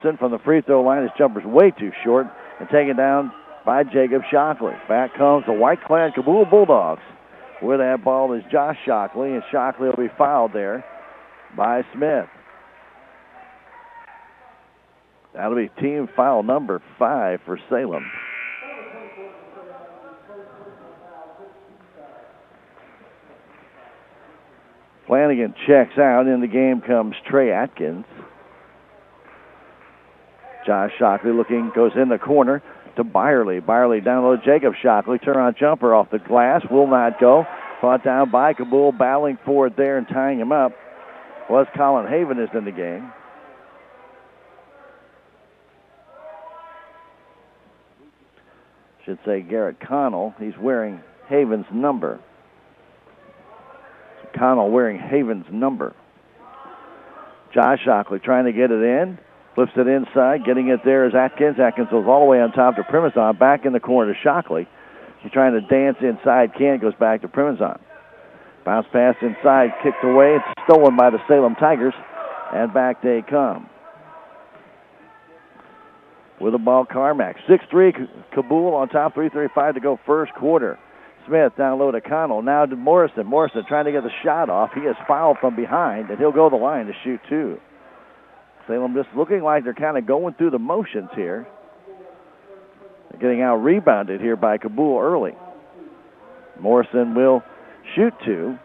from the free throw line. His jumper's way too short and taken down by Jacob Shockley. Back comes the white-clad Cabool Bulldogs. With that ball is Josh Shockley, and Shockley will be fouled there by Smith. That'll be team foul number 5 for Salem. Flanagan checks out. In the game comes Trey Atkins. Josh Shockley goes in the corner to Byerly. Byerly down low, Jacob Shockley. Turn-on jumper off the glass. Will not go. Fought down by Cabool, battling for it there and tying him up. Was Colin Haven is in the game. Should say Garrett Connell. He's wearing Haven's number. So Connell wearing Haven's number. Josh Shockley trying to get it in. Flips it inside. Getting it there is Atkins. Atkins goes all the way on top to Primazon. Back in the corner to Shockley. He's trying to dance inside. Can't. Goes back to Primazon. Bounce pass inside. Kicked away. It's stolen by the Salem Tigers. And back they come. With the ball, Carmack. 6-3, Cabool on top, 3:35 to go first quarter. Smith down low to Connell. Now to Morrison. Morrison trying to get the shot off. He is fouled from behind, and he'll go to the line to shoot 2. Salem just looking like they're kind of going through the motions here. They're getting out-rebounded here by Cabool early. Morrison will shoot 2.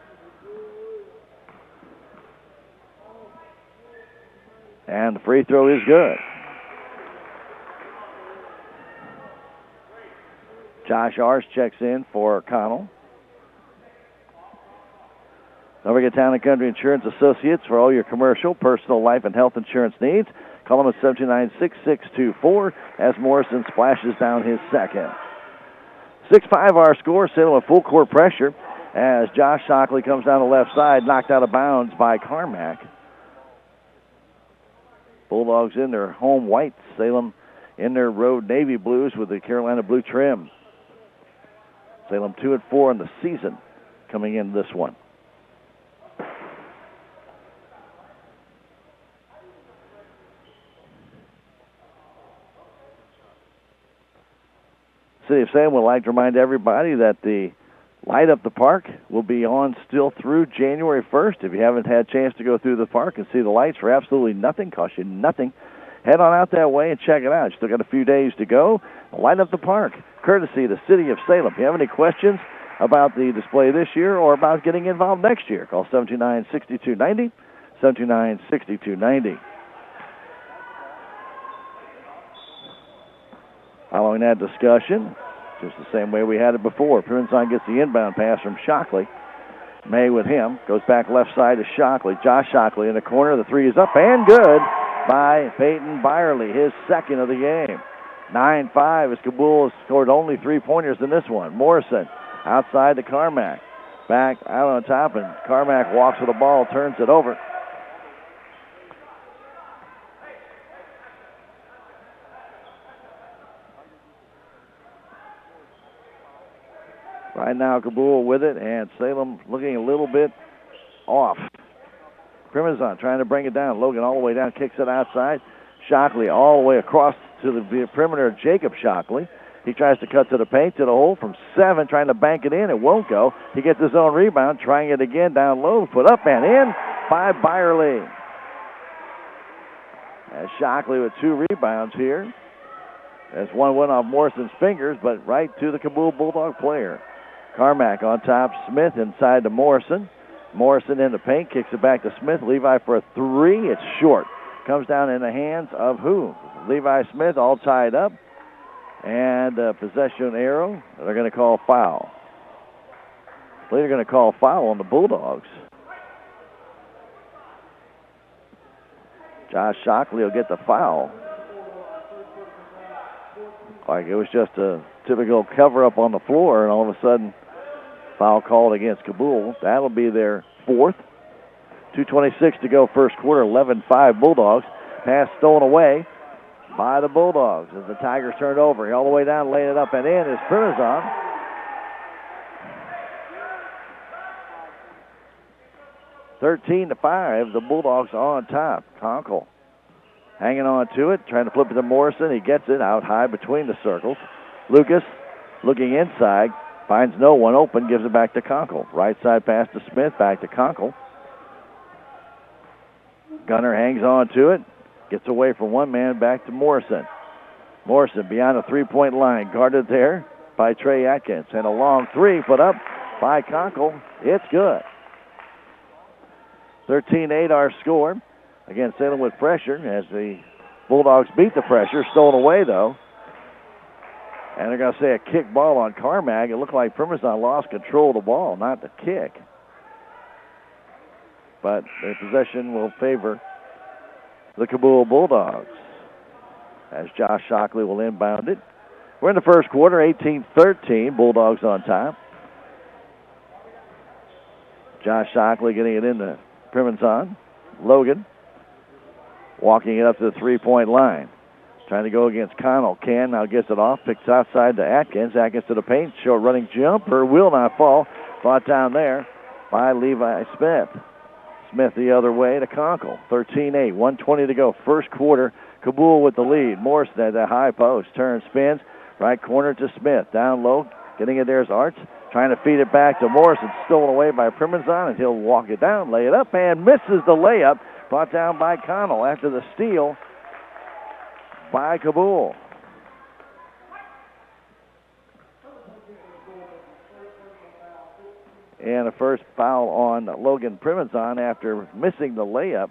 And the free throw is good. Josh Arce checks in for Connell. Don't forget Town & Country Insurance Associates for all your commercial, personal, life, and health insurance needs. Call them at 729-6624 as Morrison splashes down his second. 6-5 our score. Salem with full court pressure as Josh Shockley comes down the left side, knocked out of bounds by Carmack. Bulldogs in their home whites. Salem in their road navy blues with the Carolina blue trim. Salem 2-4 in the season coming in this one. City of Salem would like to remind everybody that the Light Up the Park will be on still through January 1st. If you haven't had a chance to go through the park and see the lights for absolutely nothing, cost you nothing, head on out that way and check it out. Still got a few days to go. Light Up the Park, courtesy of the City of Salem. If you have any questions about the display this year or about getting involved next year, call 729-6290, 729-6290. Following that discussion, just the same way we had it before. Primazon gets the inbound pass from Shockley. May with him. Goes back left side to Shockley. Josh Shockley in the corner. The three is up and good by Peyton Byerly, his second of the game. 9-5 as Cabool has scored only 3-pointers in this one. Morrison outside to Carmack. Back out on top, and Carmack walks with the ball, turns it over. Right now, Cabool with it, and Salem looking a little bit off. Primazon trying to bring it down. Logan all the way down, kicks it outside. Shockley all the way across to the perimeter of Jacob Shockley. He tries to cut to the paint, to the hole from 7, trying to bank it in. It won't go. He gets his own rebound, trying it again down low. Put up and in by Byerly. As Shockley with 2 rebounds here. As one went off Morrison's fingers, but right to the Cabool Bulldog player. Carmack on top. Smith inside to Morrison. Morrison in the paint, kicks it back to Smith. Levi for a 3. It's short. Comes down in the hands of who? Levi Smith, all tied up. And possession arrow. They're going to call foul. They're going to call foul on the Bulldogs. Josh Shockley will get the foul. Like it was just a typical cover-up on the floor, and all of a sudden, foul called against Cabool. That'll be their 4th. 2:26 to go first quarter, 11-5 Bulldogs. Pass stolen away by the Bulldogs as the Tigers turned over. All the way down, laying it up and in is Primazon. (13-5), the Bulldogs on top. Conkle hanging on to it, trying to flip it to Morrison. He gets it out high between the circles. Lucas looking inside, finds no one open, gives it back to Conkle. Right side pass to Smith, back to Conkle. Gunner hangs on to it, gets away from one man, back to Morrison. Morrison beyond the three-point line, guarded there by Trey Atkins. And a long three put up by Conkle. It's good. 13-8 our score. Again, Salem with pressure as the Bulldogs beat the pressure. Stolen away, though. And they're going to say a kick ball on Carmack. It looked like Primazon lost control of the ball, not the kick. But the possession will favor the Cabool Bulldogs as Josh Shockley will inbound it. We're in the first quarter, 18-13. Bulldogs on top. Josh Shockley getting it into Primazon. Logan walking it up to the three-point line. Trying to go against Connell. Can now gets it off. Picks outside to Atkins. Atkins to the paint. Short running jumper. Will not fall. Fought down there by Levi Smith. Smith the other way to Conkle. 13-8. 1:20 to go. First quarter. Cabool with the lead. Morrison at the high post. Turns, spins. Right corner to Smith. Down low. Getting it there's Arts. Trying to feed it back to Morrison. Stolen away by Primazon. And he'll walk it down. Lay it up. And misses the layup. Brought down by Connell after the steal by Cabool. And a first foul on Logan Primazon after missing the layup.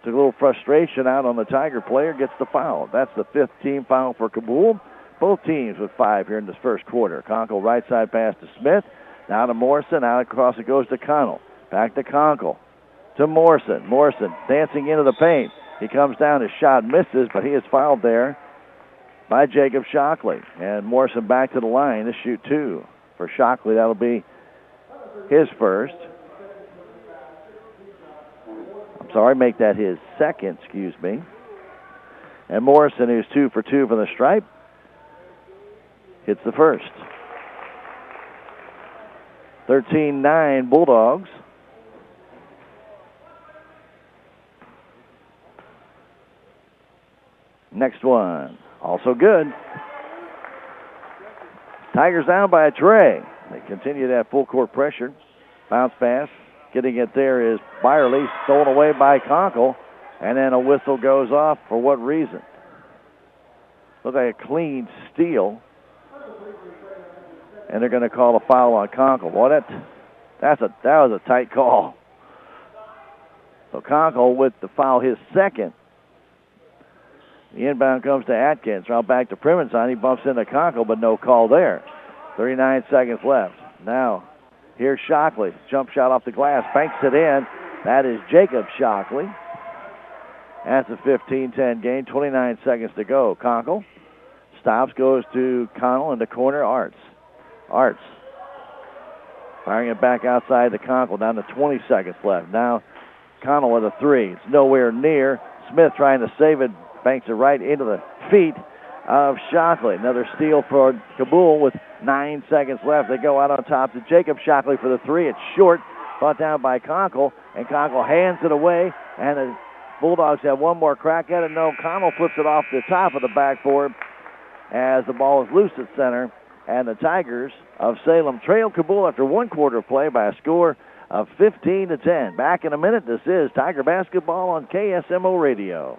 Took a little frustration out on the Tiger player. Gets the foul. That's the fifth team foul for Cabool. Both teams with 5 here in this first quarter. Conkle right side pass to Smith. Now to Morrison. Out across it goes to Connell. Back to Conkle. To Morrison. Morrison dancing into the paint. He comes down, his shot misses, but he is fouled there by Jacob Shockley. And Morrison back to the line to shoot 2. For Shockley, that'll be his first. I'm sorry, make that his second, excuse me. And Morrison, who's 2 for 2 from the stripe, hits the first. 13-9 Bulldogs. Next one, also good. Tigers down by a tray. They continue to have full court pressure. Bounce pass. Getting it there is Byerly. Stolen away by Conkle. And then a whistle goes off. For what reason? Looks like a clean steal. And they're going to call a foul on Conkle. Boy, that was a tight call. So Conkle with the foul, his second. The inbound comes to Atkins. Now back to Primazon. He bumps into Conkle, but no call there. 39 seconds left. Now, here's Shockley. Jump shot off the glass. Banks it in. That is Jacob Shockley. That's a 15-10 game. 29 seconds to go. Conkle stops, goes to Connell in the corner. Arts firing it back outside to Conkle. Down to 20 seconds left. Now, Connell with a 3. It's nowhere near. Smith trying to save it. Banks it right into the feet of Shockley. Another steal for Cabool with 9 seconds left. They go out on top to Jacob Shockley for the 3. It's short. Fought down by Conkle. And Conkle hands it away. And the Bulldogs have one more crack at it. No, Connell flips it off the top of the backboard as the ball is loose at center. And the Tigers of Salem trail Cabool after one quarter of play by a score of 15-10. Back in a minute. This is Tiger Basketball on KSMO Radio.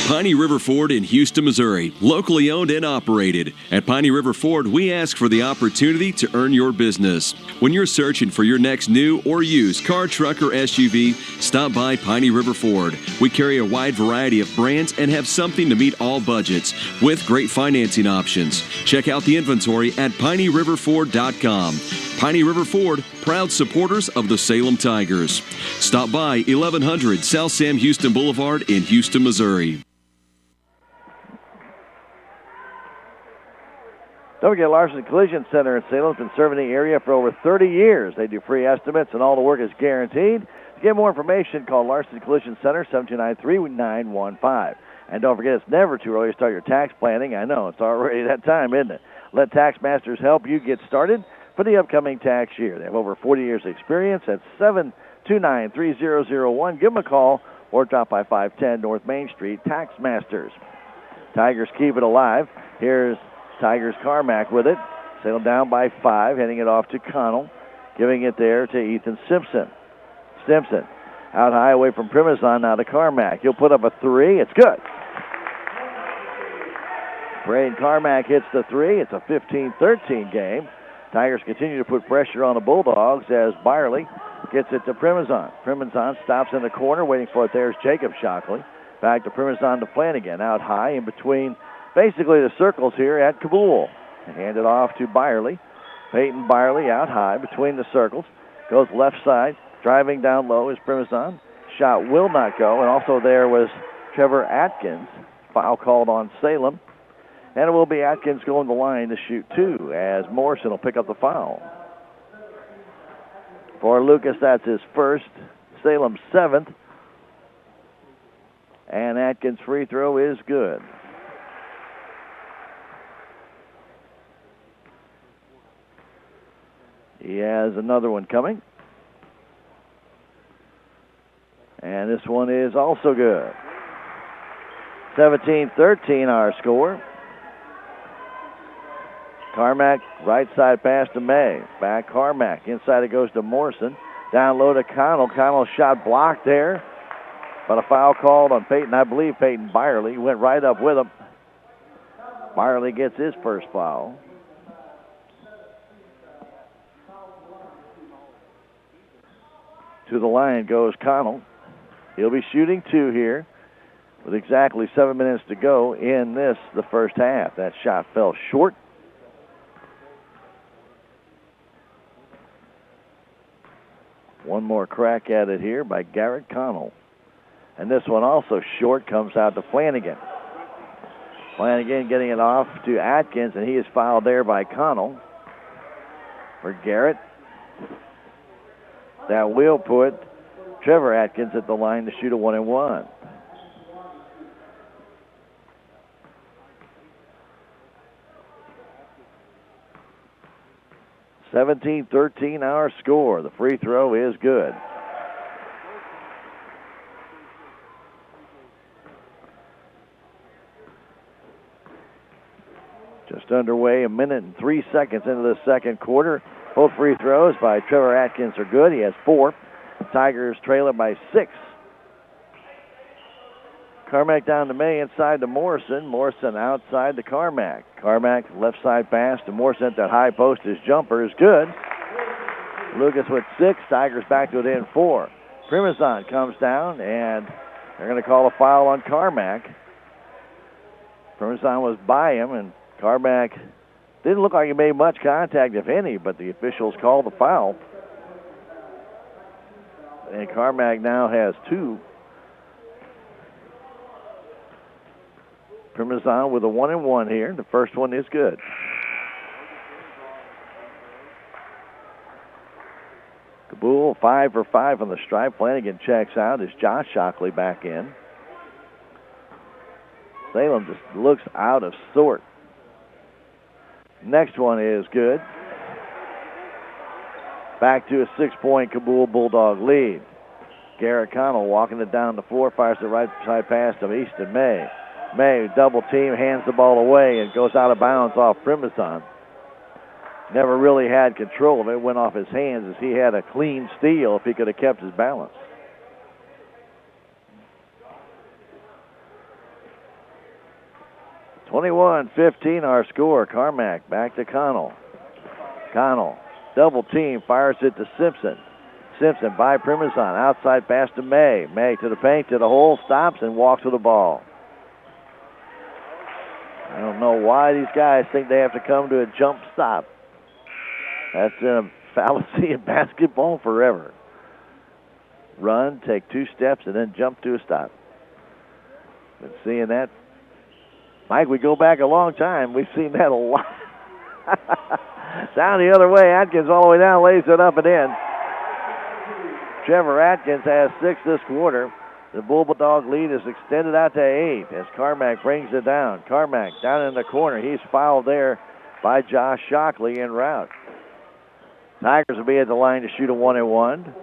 Piney River Ford in Houston, Missouri, locally owned and operated. At Piney River Ford, we ask for the opportunity to earn your business. When you're searching for your next new or used car, truck, or SUV, stop by Piney River Ford. We carry a wide variety of brands and have something to meet all budgets with great financing options. Check out the inventory at pineyriverford.com. Piney River Ford, proud supporters of the Salem Tigers. Stop by 1100 South Sam Houston Boulevard in Houston, Missouri. Don't forget, Larson Collision Center in Salem has been serving the area for over 30 years. They do free estimates, and all the work is guaranteed. To get more information, call Larson Collision Center, 729-3915. And don't forget, it's never too early to start your tax planning. I know, it's already that time, isn't it? Let Tax Masters help you get started for the upcoming tax year. They have over 40 years' experience at 729-3001. Give them a call or drop by 510 North Main Street, Tax Masters. Tigers keep it alive. Here's Tigers Carmack with it. Salem down by 5, heading it off to Connell, giving it there to Ethan Simpson. Simpson out high away from Primazon, now to Carmack. He'll put up a 3. It's good. Braden Carmack hits the 3. It's a 15-13 game. Tigers continue to put pressure on the Bulldogs as Byerly gets it to Primazon. Primazon stops in the corner, waiting for it. There's Jacob Shockley. Back to Primazon to Flanagan, out high in between basically the circles here at Cabool. And hand it off to Byerly. Peyton Byerly out high between the circles. Goes left side. Driving down low is Primazon. Shot will not go. And also there was Trevor Atkins. Foul called on Salem. And it will be Atkins going the line to shoot 2 as Morrison will pick up the foul. For Lucas, that's his first. Salem's 7th. And Atkins' free throw is good. He has another one coming. And this one is also good. 17-13 our score. Carmack, right side pass to May. Back Carmack. Inside it goes to Morrison. Down low to Connell. Connell's shot blocked there. But a foul called on Peyton. I believe Peyton Byerly went right up with him. Byerly gets his first foul. To the line goes Connell. He'll be shooting 2 here with exactly 7 minutes to go in the first half. That shot fell short. One more crack at it here by Garrett Connell. And this one also short, comes out to Flanagan. Flanagan getting it off to Atkins, and he is fouled there by Connell. For Garrett, that will put Trevor Atkins at the line to shoot a 1-and-1. (17-13) our score. The free throw is good. Just underway, 1 minute and 3 seconds into the second quarter. Both free throws by Trevor Atkins are good. He has 4. Tigers trail it by 6. Carmack down to May, inside to Morrison. Morrison outside to Carmack. Carmack left side pass to Morrison at that high post. His jumper is good. Lucas with 6. Tigers back to it in 4. Primazon comes down, and they're going to call a foul on Carmack. Primazon was by him, and Carmack didn't look like he made much contact, if any, but the officials called the foul. And Carmack now has 2. Primazon with a 1-and-1 here. The first one is good. Cabool 5 for 5 on the stripe. Flanagan checks out as Josh Shockley back in. Salem just looks out of sort. Next one is good. Back to a 6-point Cabool Bulldog lead. Garrett Connell walking it down the floor, fires the right side pass to Easton May. May, double team, hands the ball away and goes out of bounds off Primazon. Never really had control of it. Went off his hands as he had a clean steal if he could have kept his balance. (21-15) our score. Carmack back to Connell. Connell, double team, fires it to Simpson. Simpson by Primazon, outside pass to May. May to the paint, to the hole, stops and walks with the ball. I don't know why these guys think they have to come to a jump stop. That's a fallacy in basketball forever. Run, take 2 steps, and then jump to a stop. Been seeing that. Mike, we go back a long time. We've seen that a lot. Down the other way, Atkins all the way down, lays it up and in. Trevor Atkins has 6 this quarter. The Bulldog lead is extended out to 8 as Carmack brings it down. Carmack down in the corner. He's fouled there by Josh Shockley en route. Tigers will be at the line to shoot a 1-and-1.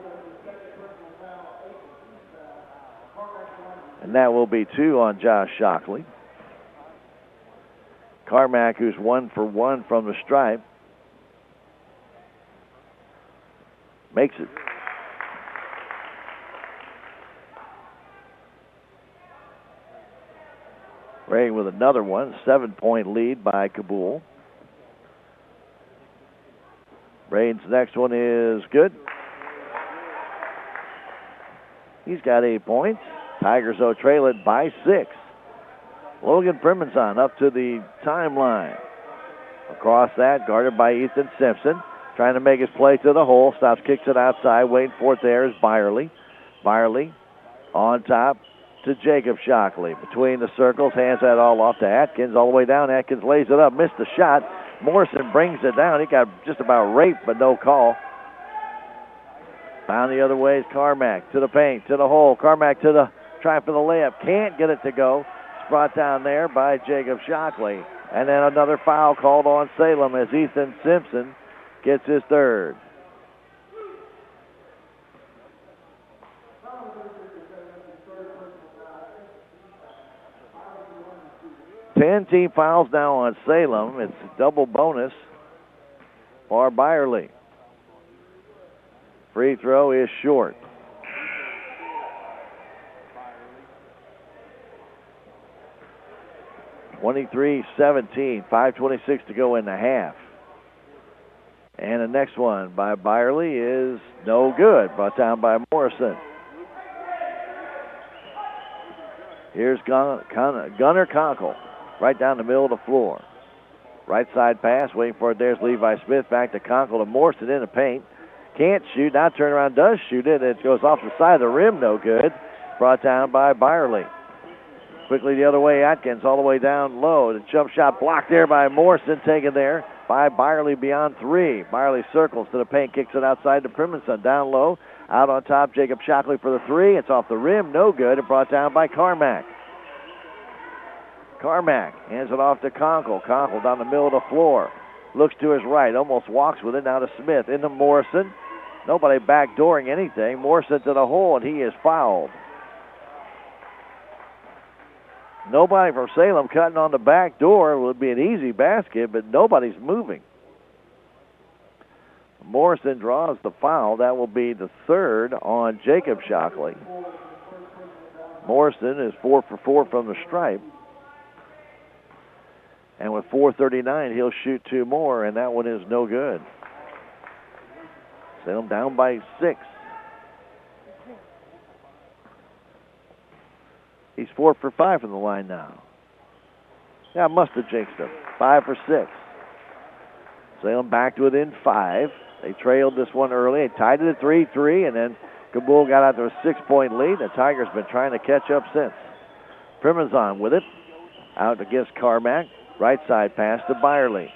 And that will be 2 on Josh Shockley. Carmack, who's 1 for 1 from the stripe, makes it. Ray with another one. 7-point lead by Cabool. Braden's next one is good. He's got 8 points. Tigers, though, trail it by 6. Logan Primonson up to the timeline. Across that, guarded by Ethan Simpson. Trying to make his play to the hole. Stops, kicks it outside. Waiting for it there is Byerly. Byerly on top to Jacob Shockley. Between the circles, hands that all off to Atkins. All the way down, Atkins lays it up. Missed the shot. Morrison brings it down. He got just about raped, but no call. Down the other way is Carmack to the paint, to the hole. Carmack to the try for the layup. Can't get it to go. It's brought down there by Jacob Shockley. And then another foul called on Salem as Ethan Simpson gets his 3rd. Team fouls now on Salem. It's a double bonus for Byerly. Free throw is short. (23-17). 5:26 to go in the half. And the next one by Byerly is no good. Brought down by Morrison. Here's Gunnar Conkle. Right down the middle of the floor. Right side pass, waiting for it. There's Levi Smith back to Conkle to Morrison in the paint. Can't shoot. Now turn around, does shoot it. It goes off the side of the rim, no good. Brought down by Byerly. Quickly the other way, Atkins all the way down low. The jump shot blocked there by Morrison, taken there by Byerly beyond 3. Byerly circles to the paint, kicks it outside to Primonson. Down low, out on top, Jacob Shockley for the 3. It's off the rim, no good. And brought down by Carmack. Carmack hands it off to Conkle. Conkle down the middle of the floor. Looks to his right, almost walks with it. Now to Smith, into Morrison. Nobody backdooring anything. Morrison to the hole, and he is fouled. Nobody from Salem cutting on the back door. It would be an easy basket, but nobody's moving. Morrison draws the foul. That will be the 3rd on Jacob Shockley. Morrison is 4 for 4 from the stripe. And with 4:39, he'll shoot 2 more, and that one is no good. Salem down by 6. He's 4 for 5 from the line now. Yeah, must have jinxed him. 5 for 6. Salem back to within 5. They trailed this one early. They tied it at 3-3, and then Cabool got out to a 6-point lead. The Tigers been trying to catch up since. Primonson with it. Out against Carmack. Right side pass to Byerly.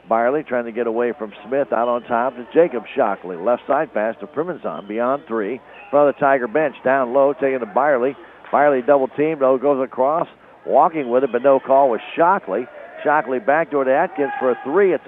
Byerly trying to get away from Smith. Out on top to Jacob Shockley. Left side pass to Primonson beyond 3. In front of the Tiger bench. Down low, taking to Byerly. Byerly double teamed. Oh, goes across. Walking with it, but no call with Shockley. Shockley backdoor to Atkins for a 3. It's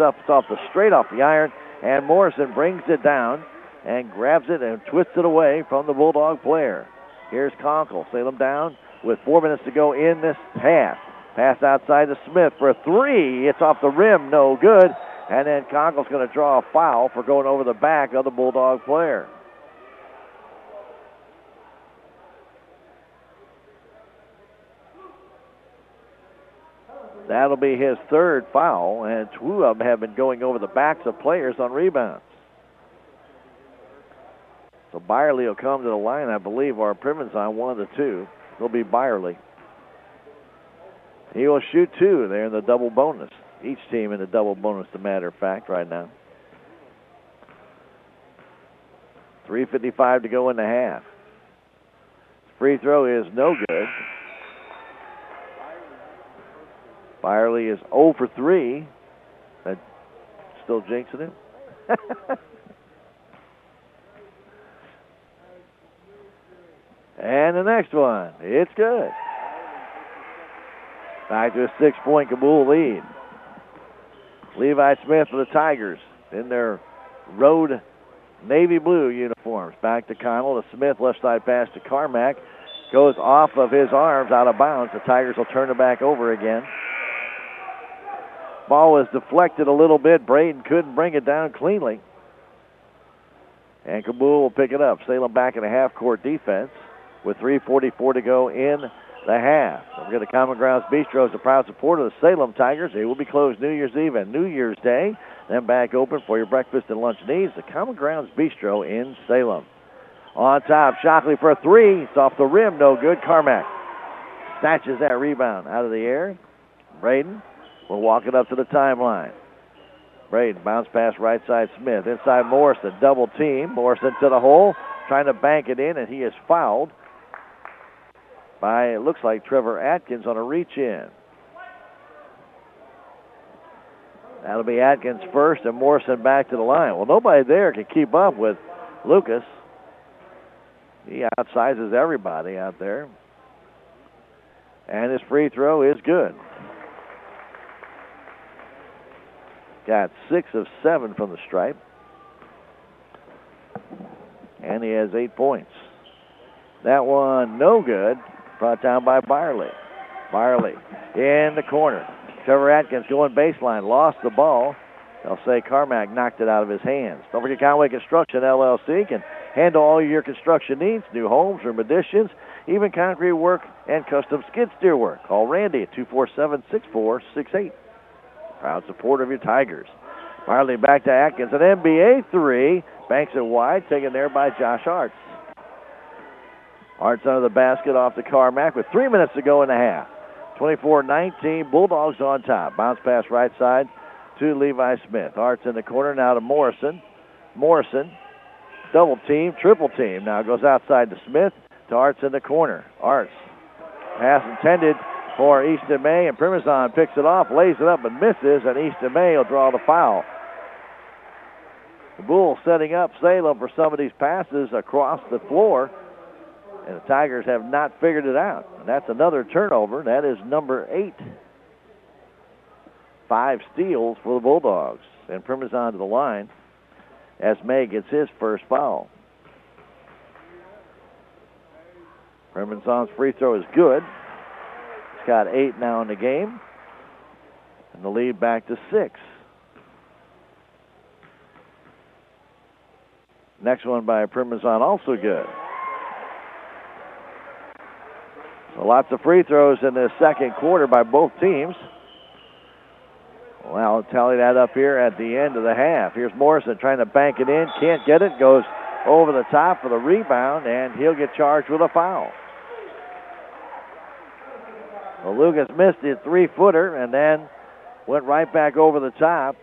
straight off the iron. And Morrison brings it down and grabs it and twists it away from the Bulldog player. Here's Conkle. Salem down with 4 minutes to go in this half. Pass outside to Smith for a 3. It's off the rim, no good. And then Conkle's going to draw a foul for going over the back of the Bulldog player. That'll be his 3rd foul, and 2 of them have been going over the backs of players on rebounds. So Byerly will come to the line, I believe, or Primonson, 1 of the 2. It'll be Byerly. He will shoot 2 there in the double bonus. Each team in the double bonus, as a matter of fact, right now. 3:55 to go in the half. Free throw is no good. Byerly is 0 for 3. That's still jinxing him. And the next one, it's good. Back to a 6-point Cabool lead. Levi Smith for the Tigers in their road navy blue uniforms. Back to Connell to Smith, left side pass to Carmack. Goes off of his arms, out of bounds. The Tigers will turn it back over again. Ball was deflected a little bit. Braden couldn't bring it down cleanly. And Cabool will pick it up. Salem back in a half-court defense with 3:44 to go in the half. Don't forget the Common Grounds Bistro is a proud supporter of the Salem Tigers. They will be closed New Year's Eve and New Year's Day. Then back open for your breakfast and lunch needs. The Common Grounds Bistro in Salem. On top, Shockley for a 3. It's off the rim, no good. Carmack snatches that rebound out of the air. Braden will walk it up to the timeline. Braden, bounce pass right side Smith. Inside Morrison, double team. Morrison to the hole, trying to bank it in, and he is fouled by, it looks like, Trevor Atkins on a reach-in. That'll be Atkins first and Morrison back to the line. Well, nobody there can keep up with Lucas. He outsizes everybody out there. And his free throw is good. Got 6 of 7 from the stripe. And he has 8 points. That one no good. Brought down by Byerly. Byerly in the corner. Trevor Atkins going baseline. Lost the ball. They'll say Carmack knocked it out of his hands. Don't forget Conway Construction LLC can handle all your construction needs. New homes, room additions, even concrete work and custom skid steer work. Call Randy at 247-6468. Proud supporter of your Tigers. Byerly back to Atkins. An NBA 3. Banks it wide. Taken there by Josh Arts. Arts under the basket off to Carmack with 3 minutes to go in the half. 24-19. Bulldogs on top. Bounce pass right side to Levi Smith. Arts in the corner now to Morrison. Morrison. Double team. Triple team. Now goes outside to Smith. To Arts in the corner. Arts. Pass intended for Easton May, and Primazan picks it off, lays it up, and misses, and Easton May will draw the foul. The Bulls setting up Salem for some of these passes across the floor, and the Tigers have not figured it out. And that's another turnover. That is number 8. 5 steals for the Bulldogs. And Primazan to the line as May gets his first foul. Primazan's free throw is good. He's got 8 now in the game. And the lead back to 6. Next one by Primazan also good. So lots of free throws in the second quarter by both teams. Well, I'll tally that up here at the end of the half. Here's Morrison trying to bank it in. Can't get it. Goes over the top for the rebound, and he'll get charged with a foul. Well, Lucas missed his 3-footer and then went right back over the top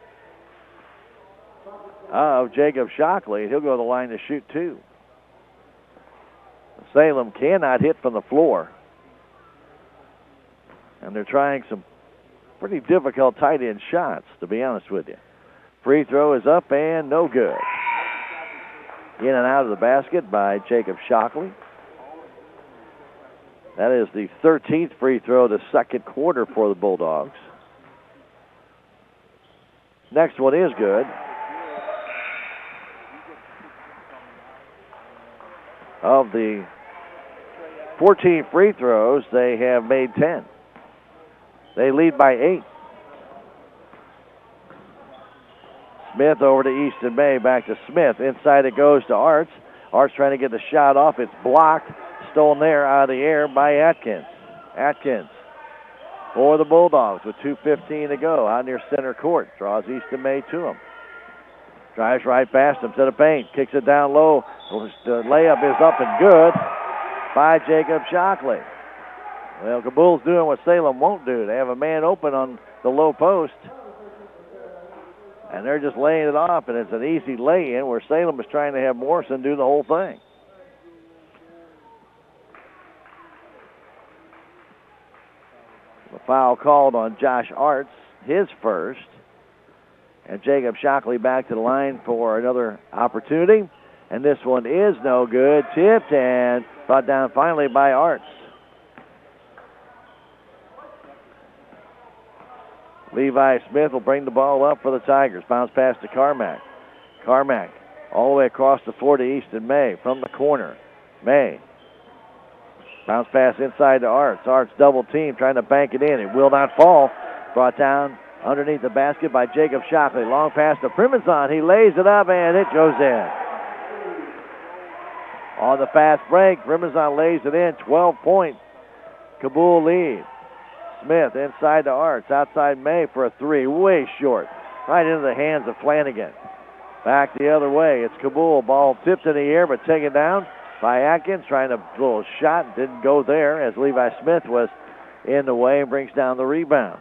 of Jacob Shockley. He'll go to the line to shoot 2. Salem cannot hit from the floor. And they're trying some pretty difficult tight end shots, to be honest with you. Free throw is up and no good. In and out of the basket by Jacob Shockley. That is the 13th free throw of the second quarter for the Bulldogs. Next one is good. Of the 14 free throws, they have made 10. They lead by 8. Smith over to Easton May, back to Smith. Inside it goes to Arts. Arts trying to get the shot off. It's blocked. Stolen there out of the air by Atkins. Atkins for the Bulldogs with 2:15 to go out near center court. Draws Easton May to him. Drives right past him to the paint. Kicks it down low. The layup is up and good by Jacob Shockley. Well, Cabool's doing what Salem won't do. They have a man open on the low post. And they're just laying it off, and it's an easy lay-in where Salem is trying to have Morrison do the whole thing. The foul called on Josh Arts, his first. And Jacob Shockley back to the line for another opportunity. And this one is no good. Tipped and brought down finally by Arts. Levi Smith will bring the ball up for the Tigers. Bounce pass to Carmack. Carmack all the way across the floor to Easton May from the corner. May. Bounce pass inside to Arts. Arts double team trying to bank it in. It will not fall. Brought down underneath the basket by Jacob Shockley. Long pass to Primazon. He lays it up and it goes in. On the fast break, Primazon lays it in. 12-point Cabool lead. Smith inside to Arts. Outside May for a three. Way short. Right into the hands of Flanagan. Back the other way. It's Cabool. Ball tipped in the air but taken down by Atkins. Trying a little shot. Didn't go there as Levi Smith was in the way and brings down the rebound.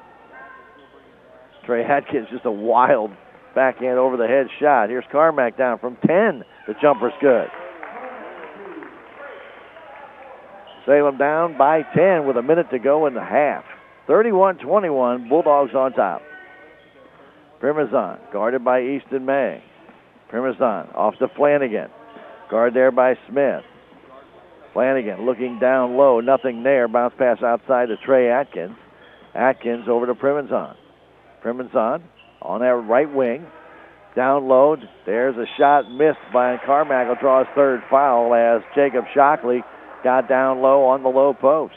Trey Atkins just a wild backhand over the head shot. Here's Carmack down from 10. The jumper's good. Salem down by 10 with a minute to go in the half. 31-21, Bulldogs on top. Primazon guarded by Easton May. Primazon off to Flanagan. Guard there by Smith. Flanagan looking down low, nothing there. Bounce pass outside to Trey Atkins. Atkins over to Primazon. Primazon on that right wing. Down low, there's a shot missed by Carmack. Will draw his third foul as Jacob Shockley got down low on the low post.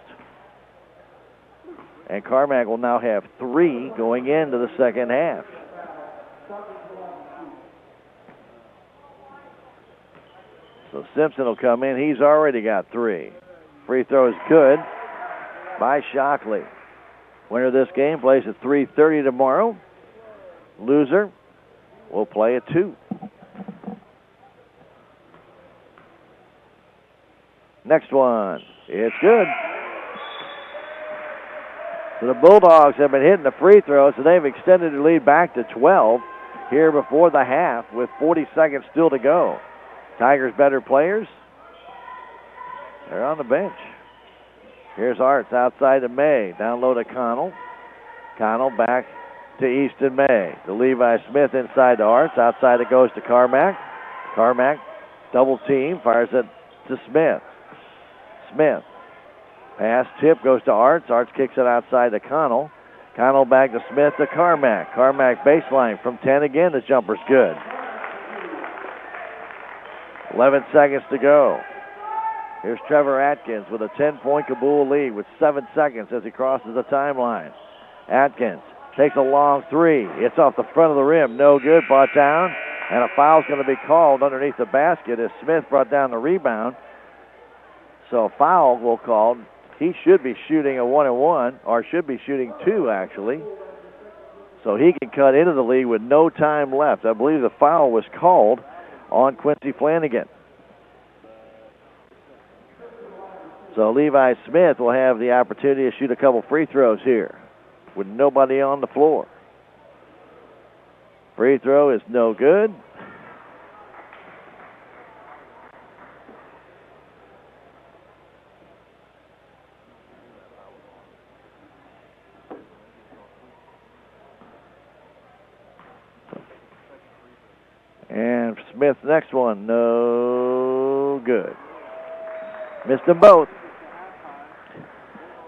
And Carmack will now have 3 going into the second half. So Simpson will come in. He's already got 3. Free throw is good by Shockley. Winner of this game plays at 3:30 tomorrow. Loser will play at 2. Next one. It's good. So the Bulldogs have been hitting the free throws, so they've extended the lead back to 12 here before the half with 40 seconds still to go. Tigers better players. They're on the bench. Here's Arts outside to May. Down low to Connell. Connell back to Easton May. To Levi Smith inside to Arts. Outside it goes to Carmack. Carmack double team. Fires it to Smith. Smith. Pass tip goes to Arts. Arts kicks it outside to Connell. Connell back to Smith to Carmack. Carmack baseline from 10 again. The jumper's good. 11 seconds to go. Here's Trevor Atkins with a 10-point Cabool lead with 7 seconds as he crosses the timeline. Atkins takes a long 3. It's off the front of the rim. No good. Brought down. And a foul's going to be called underneath the basket as Smith brought down the rebound. So a foul will call. He should be shooting a 1-and-1, or should be shooting 2, actually. So he can cut into the lead with no time left. I believe the foul was called on Quincy Flanagan. So Levi Smith will have the opportunity to shoot a couple free throws here with nobody on the floor. Free throw is no good. And Smith's next one, no good. Missed them both.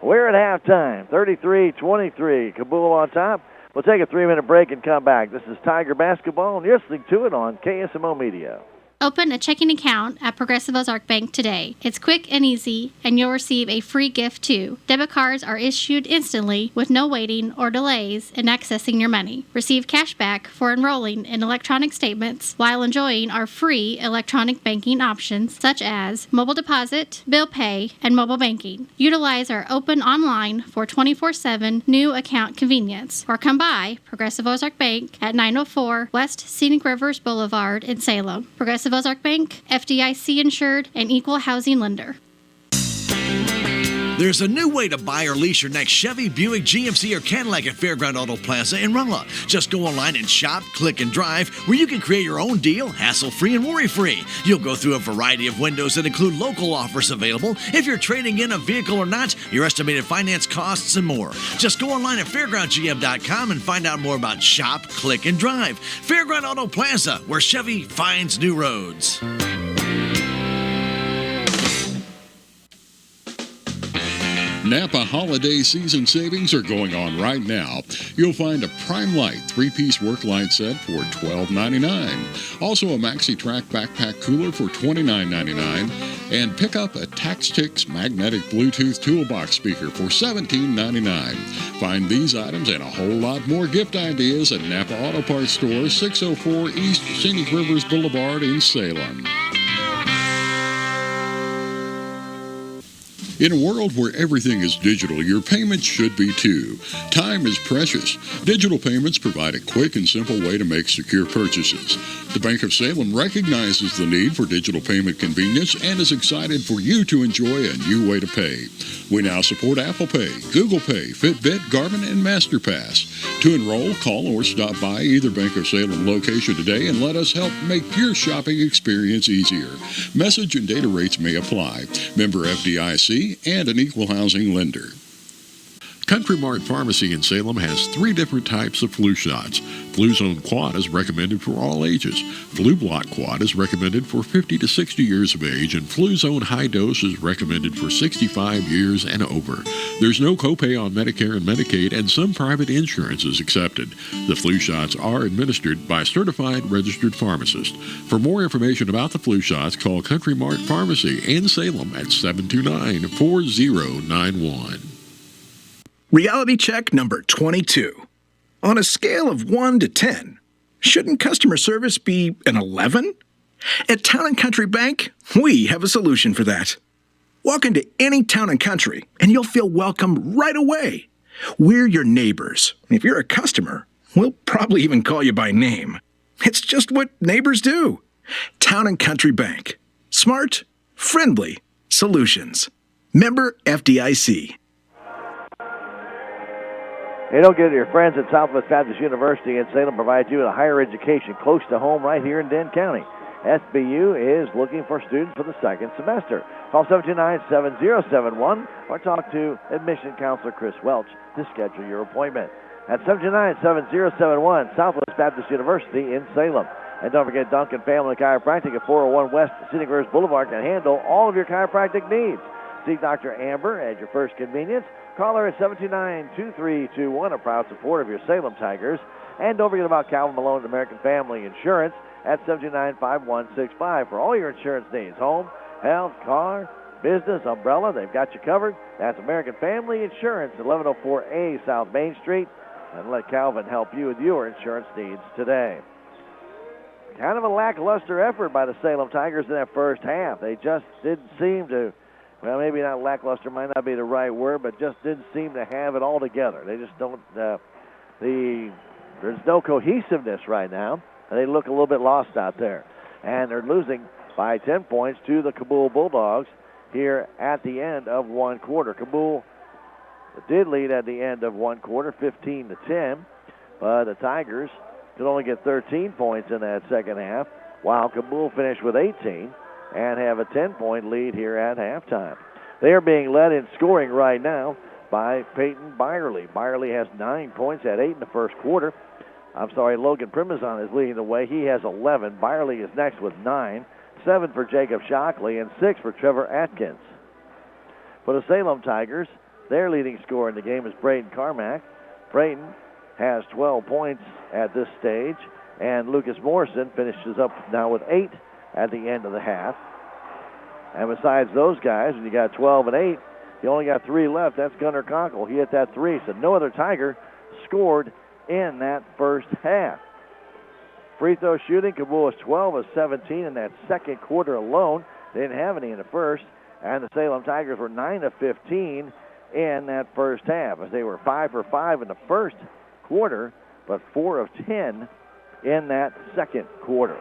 We're at halftime, 33-23. Cabool on top. We'll take a 3-minute break and come back. This is Tiger Basketball, and you're listening to it on KSMO Media. Open a checking account at Progressive Ozark Bank today. It's quick and easy, and you'll receive a free gift, too. Debit cards are issued instantly with no waiting or delays in accessing your money. Receive cash back for enrolling in electronic statements while enjoying our free electronic banking options such as mobile deposit, bill pay, and mobile banking. Utilize our open online for 24/7 new account convenience, or come by Progressive Ozark Bank at 904 West Scenic Rivers Boulevard in Salem. Progressive Ozark Bank, FDIC insured, and equal housing lender. There's a new way to buy or lease your next Chevy, Buick, GMC, or Cadillac at Fairground Auto Plaza in Rolla. Just go online and shop, click, and drive, where you can create your own deal, hassle-free and worry-free. You'll go through a variety of windows that include local offers available, if you're trading in a vehicle or not, your estimated finance costs, and more. Just go online at fairgroundgm.com and find out more about shop, click, and drive. Fairground Auto Plaza, where Chevy finds new roads. Napa holiday season savings are going on right now. You'll find a Prime Light 3-piece work light set for $12.99. Also a Maxi Track backpack cooler for $29.99. And pick up a Tax-Tix magnetic Bluetooth toolbox speaker for $17.99. Find these items and a whole lot more gift ideas at Napa Auto Parts Store, 604 East Scenic Rivers Boulevard in Salem. In a world where everything is digital, your payments should be too. Time is precious. Digital payments provide a quick and simple way to make secure purchases. The Bank of Salem recognizes the need for digital payment convenience and is excited for you to enjoy a new way to pay. We now support Apple Pay, Google Pay, Fitbit, Garmin, and MasterPass. To enroll, call or stop by either Bank of Salem location today and let us help make your shopping experience easier. Message and data rates may apply. Member FDIC and an equal housing lender. Country Mart Pharmacy in Salem has 3 different types of flu shots. Fluzone Quad is recommended for all ages. Flu Block Quad is recommended for 50 to 60 years of age, and Fluzone High Dose is recommended for 65 years and over. There's no copay on Medicare and Medicaid, and some private insurance is accepted. The flu shots are administered by certified registered pharmacists. For more information about the flu shots, call Country Mart Pharmacy in Salem at 729-4091. Reality check number 22. On a scale of 1 to 10, shouldn't customer service be an 11? At Town & Country Bank, we have a solution for that. Walk into any Town & Country and you'll feel welcome right away. We're your neighbors. If you're a customer, we'll probably even call you by name. It's just what neighbors do. Town & Country Bank. Smart, friendly solutions. Member FDIC. Hey, don't get it. Your friends at Southwest Baptist University in Salem provide you with a higher education close to home right here in Dane County. SBU is looking for students for the second semester. Call 729-7071 or talk to admission counselor Chris Welch to schedule your appointment. At 729-7071, Southwest Baptist University in Salem. And don't forget Duncan Family Chiropractic at 401 West Scenic Rivers Boulevard can handle all of your chiropractic needs. See Dr. Amber at your first convenience. Call her at 729-2321, a proud supporter of your Salem Tigers. And don't forget about Calvin Malone and American Family Insurance at 729-5165 for all your insurance needs. Home, health, car, business, umbrella, they've got you covered. That's American Family Insurance at 1104A South Main Street. And let Calvin help you with your insurance needs today. Kind of a lackluster effort by the Salem Tigers in that first half. They just didn't seem to, well, maybe not lackluster, might not be the right word, but just didn't seem to have it all together. They just don't, there's no cohesiveness right now. They look a little bit lost out there. And they're losing by 10 points to the Cabool Bulldogs here at the end of one quarter. Cabool did lead at the end of one quarter, 15-10, but the Tigers could only get 13 points in that second half, while Cabool finished with 18 and have a 10-point lead here at halftime. They are being led in scoring right now by Peyton Byerly. Byerly has 9 points, had 8 in the first quarter. Logan Primazon is leading the way. He has 11. Byerly is next with 9. 7 for Jacob Shockley and 6 for Trevor Atkins. For the Salem Tigers, their leading scorer in the game is Braden Carmack. Braden has 12 points at this stage, and Lucas Morrison finishes up now with 8 at the end of the half. And besides those guys, when you got 12 and 8, you only got 3 left. That's Gunnar Conkle. He hit that 3, so no other Tiger scored in that first half. Free throw shooting, Cabool is 12 of 17 in that second quarter alone. They didn't have any in the first, and the Salem Tigers were 9 of 15 in that first half, as they were 5 for 5 in the first quarter, but 4 of 10 in that second quarter.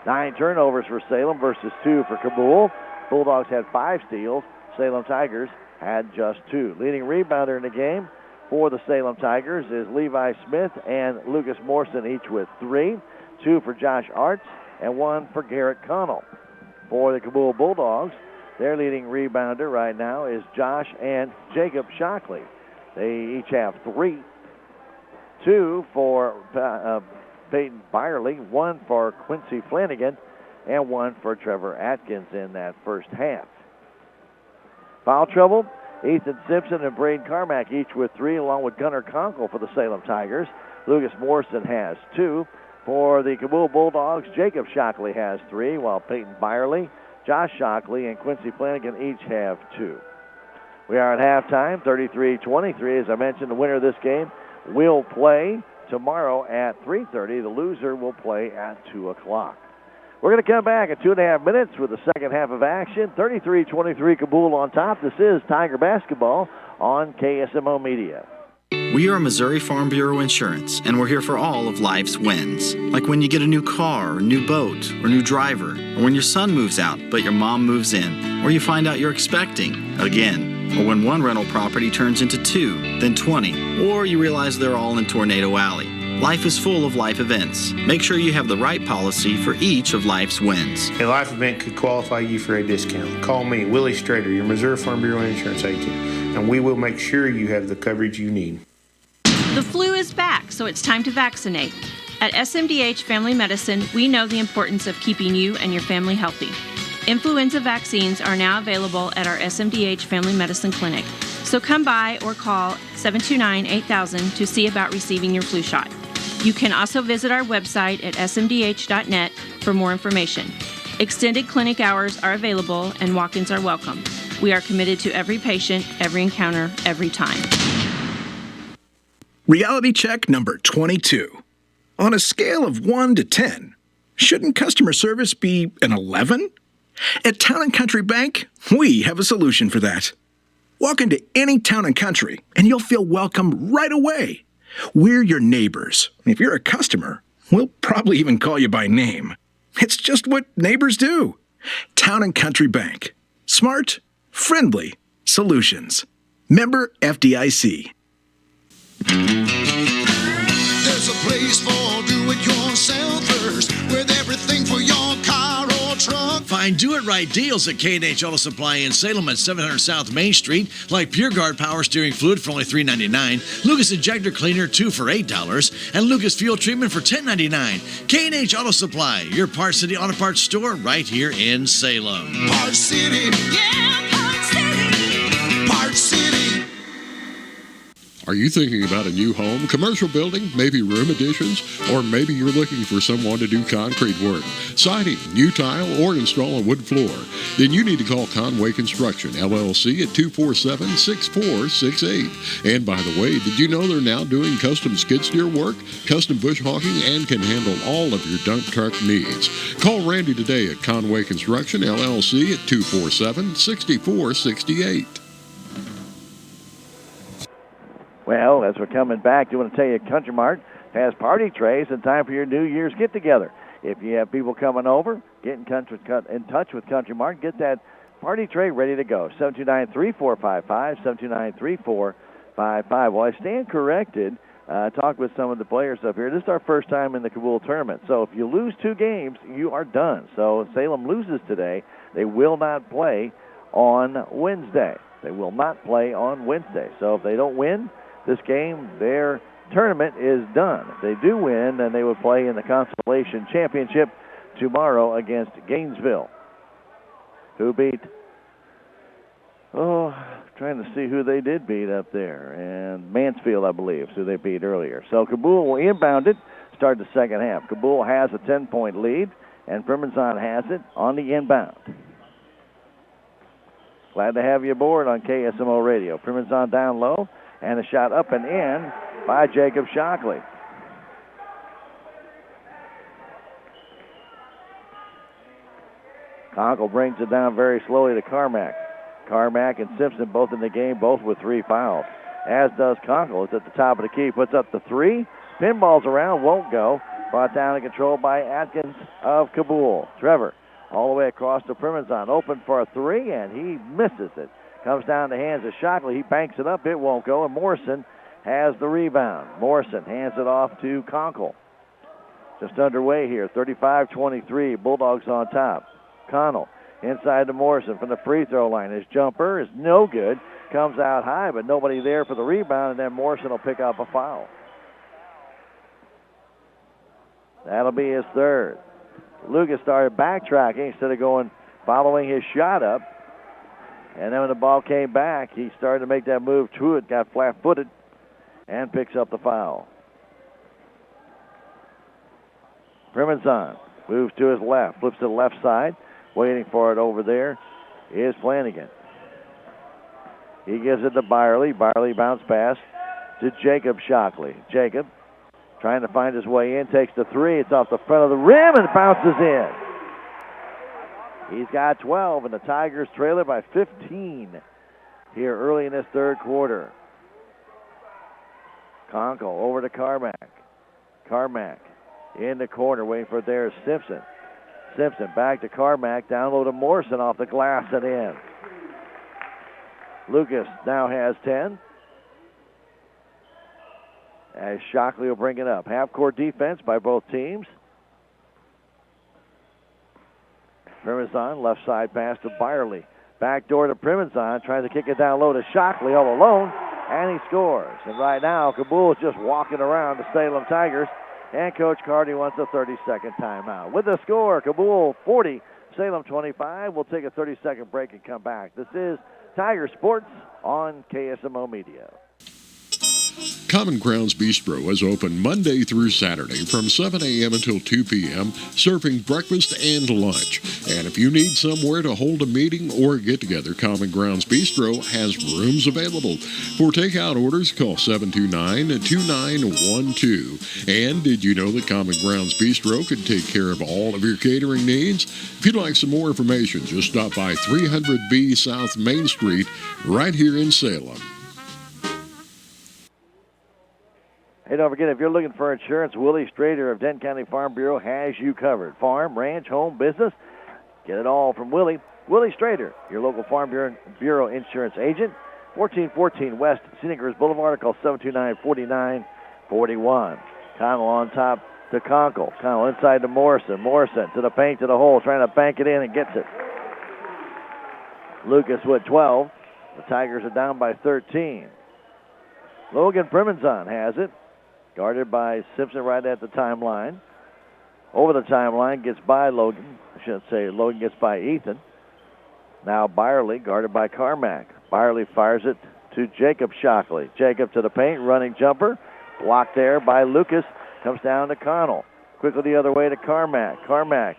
9 turnovers for Salem versus 2 for Cabool. Bulldogs had 5 steals, Salem Tigers had just 2. Leading rebounder in the game for the Salem Tigers is Levi Smith and Lucas Morrison, each with 3. 2 for Josh Arts and 1 for Garrett Connell. For the Cabool Bulldogs, their leading rebounder right now is Josh and Jacob Shockley. They each have 3. 2 for Peyton Byerly, 1 for Quincy Flanagan, and 1 for Trevor Atkins in that first half. Foul trouble, Ethan Simpson and Braden Carmack each with 3, along with Gunnar Conkle for the Salem Tigers. Lucas Morrison has 2. For the Cabool Bulldogs, Jacob Shockley has 3, while Peyton Byerly, Josh Shockley, and Quincy Flanagan each have 2. We are at halftime, 33-23. As I mentioned, the winner of this game will play tomorrow at 3:30. The loser will play at 2 o'clock. We're going to come back in 2.5 minutes with the second half of action. 33-23 Cabool on top. This is Tiger Basketball on KSMO Media. We are Missouri Farm Bureau Insurance, and we're here for all of life's wins. Like when you get a new car, or new boat, or new driver, or when your son moves out but your mom moves in, or you find out you're expecting again, or when one rental property turns into 2, then 20, or you realize they're all in Tornado Alley. Life is full of life events. Make sure you have the right policy for each of life's wins. A life event could qualify you for a discount. Call me, Willie Strader, your Missouri Farm Bureau insurance agent, and we will make sure you have the coverage you need. The flu is back, so it's time to vaccinate. At SMDH Family Medicine, we know the importance of keeping you and your family healthy. Influenza vaccines are now available at our SMDH Family Medicine Clinic, so come by or call 729-8000 to see about receiving your flu shot. You can also visit our website at smdh.net for more information. Extended clinic hours are available and walk-ins are welcome. We are committed to every patient, every encounter, every time. Reality check number 22. On a scale of 1 to 10, shouldn't customer service be an 11? At Town & Country Bank, we have a solution for that. Walk into any Town & Country and you'll feel welcome right away. We're your neighbors. If you're a customer, we'll probably even call you by name. It's just what neighbors do. Town & Country Bank. Smart, friendly solutions. Member FDIC. There's a place for do-it-yourselfers with everything for your car or truck. Find do-it-right deals at K&H Auto Supply in Salem at 700 South Main Street, like Pure Guard Power Steering Fluid for only $3.99, Lucas Ejector Cleaner 2 for $8, and Lucas Fuel Treatment for $10.99. K&H Auto Supply, your Parts City Auto Parts store right here in Salem. Parts City. Yeah, Parts City. Parts City. Are you thinking about a new home, commercial building, maybe room additions, or maybe you're looking for someone to do concrete work, siding, new tile, or install a wood floor? Then you need to call Conway Construction, LLC at 247-6468. And by the way, did you know they're now doing custom skid steer work, custom bush hauking, and can handle all of your dump truck needs? Call Randy today at Conway Construction, LLC at 247-6468. Well, as we're coming back, I want to tell you Country Mart has party trays in time for your New Year's get-together. If you have people coming over, get in touch with Country Mart. Get that party tray ready to go. 729-3455, 729-3455. Well, I stand corrected. Talked with some of the players up here. This is our first time in the Cabool tournament. So if you lose 2 games, you are done. So if Salem loses today, they will not play on Wednesday. They will not play on Wednesday. So if they don't win this game, their tournament is done. If they do win, then they would play in the Consolation Championship tomorrow against Gainesville, who beat, trying to see who they did beat up there. And Mansfield, I believe, is who they beat earlier. So Cabool will inbound it, start the second half. Cabool has a 10-point lead, and Primerson has it on the inbound. Glad to have you aboard on KSMO Radio. Primerson down low, and a shot up and in by Jacob Shockley. Conkle brings it down very slowly to Carmack. Carmack and Simpson both in the game, both with 3 fouls. As does Conkle. It's at the top of the key, puts up the 3. Pinballs around, won't go. Brought down and controlled by Atkins of Cabool. Trevor all the way across to Primerson. Open for a 3, and he misses it. Comes down the hands of Shockley. He banks it up. It won't go, and Morrison has the rebound. Morrison hands it off to Conkle. Just underway here, 35-23. Bulldogs on top. Connell inside to Morrison from the free throw line. His jumper is no good. Comes out high, but nobody there for the rebound, and then Morrison will pick up a foul. That'll be his third. Lucas started backtracking instead of following his shot up. And then when the ball came back, he started to make that move to it, got flat-footed, and picks up the foul. Primonson moves to his left, flips to the left side. Waiting for it over there is Flanagan. He gives it to Byerly. Byerly bounce pass to Jacob Shockley. Jacob trying to find his way in, takes the three. It's off the front of the rim and bounces in. He's got 12, and the Tigers trail it by 15 here early in this third quarter. Conkle over to Carmack. Carmack in the corner, waiting for it there is Simpson. Simpson back to Carmack, down low to Morrison off the glass and in. Lucas now has 10. As Shockley will bring it up. Half-court defense by both teams. Primonson, left side pass to Byerly. Back door to Primonson, trying to kick it down low to Shockley all alone, and he scores. And right now, Cabool is just walking around the Salem Tigers, and Coach Carty wants a 30-second timeout. With the score, Cabool 40, Salem 25. We'll take a 30-second break and come back. This is Tiger Sports on KSMO Media. Common Grounds Bistro is open Monday through Saturday from 7 a.m. until 2 p.m., serving breakfast and lunch. And if you need somewhere to hold a meeting or a get-together, Common Grounds Bistro has rooms available. For takeout orders, call 729-2912. And did you know that Common Grounds Bistro can take care of all of your catering needs? If you'd like some more information, just stop by 300B South Main Street right here in Salem. Hey, don't forget, if you're looking for insurance, Willie Strader of Denton County Farm Bureau has you covered. Farm, ranch, home, business, get it all from Willie. Willie Strader, your local Farm Bureau insurance agent, 1414 West Scenic Ridge Boulevard. Call 729-4941. Connell on top to Conkle. Connell inside to Morrison. Morrison to the paint, to the hole, trying to bank it in and gets it. Lucas with 12. The Tigers are down by 13. Logan Primonson has it. Guarded by Simpson right at the timeline. Over the timeline, gets by Logan. I should say Logan gets by Ethan. Now Byerly, guarded by Carmack. Byerly fires it to Jacob Shockley. Jacob to the paint, running jumper. Blocked there by Lucas. Comes down to Connell. Quickly the other way to Carmack. Carmack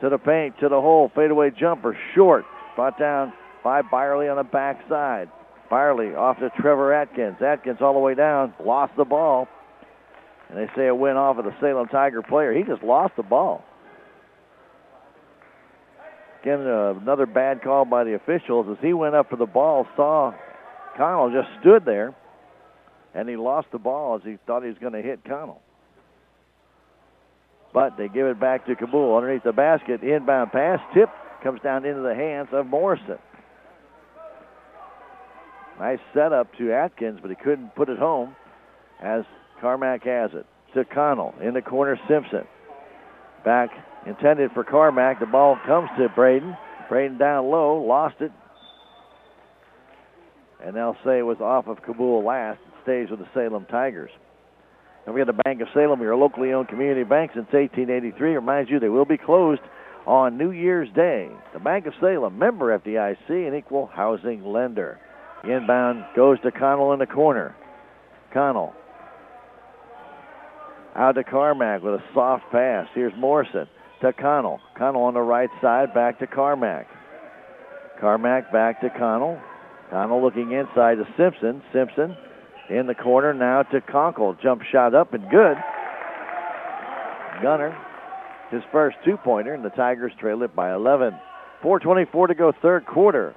to the paint, to the hole. Fadeaway jumper, short. Brought down by Byerly on the backside. Byerly off to Trevor Atkins. Atkins all the way down. Lost the ball. And they say it went off of the Salem Tiger player. He just lost the ball. Again, another bad call by the officials as he went up for the ball, saw Connell just stood there, and he lost the ball as he thought he was going to hit Connell. But they give it back to Cabool underneath the basket. Inbound pass, tip, comes down into the hands of Morrison. Nice setup to Atkins, but he couldn't put it home as Carmack has it. To Connell. In the corner, Simpson. Back intended for Carmack. The ball comes to Braden. Braden down low. Lost it. And they'll say it was off of Cabool last. It stays with the Salem Tigers. Don't forget the Bank of Salem, your locally owned community bank since 1883. Reminds you they will be closed on New Year's Day. The Bank of Salem, member FDIC, an equal housing lender. The inbound goes to Connell in the corner. Connell out to Carmack with a soft pass. Here's Morrison to Connell. Connell on the right side, back to Carmack. Carmack back to Connell. Connell looking inside to Simpson. Simpson in the corner now to Conkle. Jump shot up and good. Gunner, his first two-pointer, and the Tigers trail it by 11. 4:24 to go third quarter.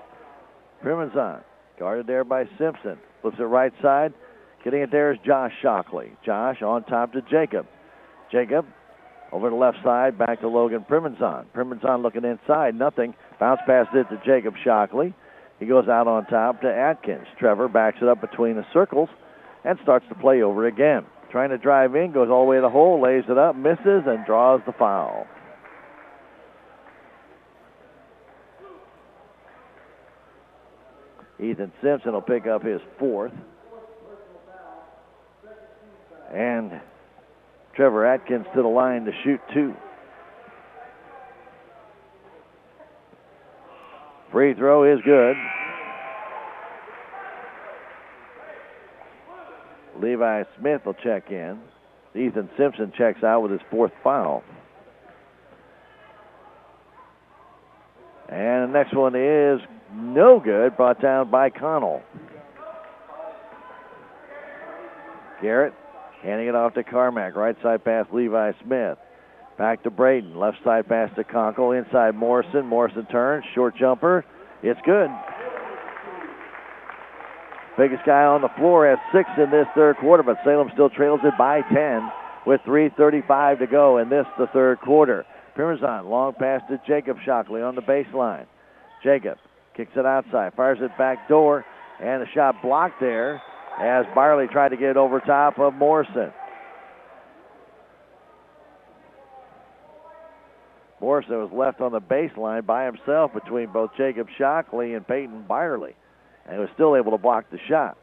Primonson guarded there by Simpson. Flips it right side. Getting it there is Josh Shockley. Josh on top to Jacob. Jacob over the left side, back to Logan Primonson. Primonson looking inside, nothing. Bounce pass it to Jacob Shockley. He goes out on top to Atkins. Trevor backs it up between the circles and starts to play over again. Trying to drive in, goes all the way to the hole, lays it up, misses, and draws the foul. Ethan Simpson will pick up his fourth. And Trevor Atkins to the line to shoot two. Free throw is good. Levi Smith will check in. Ethan Simpson checks out with his fourth foul. And the next one is no good, brought down by Connell. Garrett handing it off to Carmack. Right side pass, Levi Smith. Back to Braden. Left side pass to Conkle. Inside Morrison. Morrison turns. Short jumper. It's good. Biggest guy on the floor has 6 in this third quarter, but Salem still trails it by 10 with 3:35 to go in this, the third quarter. Primazan, long pass to Jacob Shockley on the baseline. Jacob kicks it outside, fires it back door, and the shot blocked there as Byerly tried to get it over top of Morrison. Morrison was left on the baseline by himself between both Jacob Shockley and Peyton Byerly, and was still able to block the shot.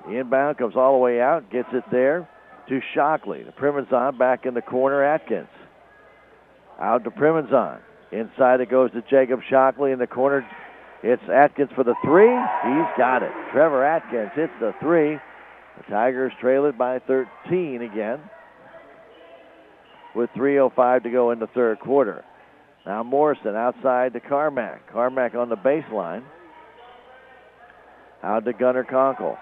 The inbound comes all the way out, gets it there to Shockley. The Primazan back in the corner, Atkins. Out to Primazan. Inside it goes to Jacob Shockley in the corner. It's Atkins for the three. He's got it. Trevor Atkins hits the three. The Tigers trail it by 13 again with 3:05 to go in the third quarter. Now Morrison outside to Carmack. Carmack on the baseline. Out to Gunnar Conkle.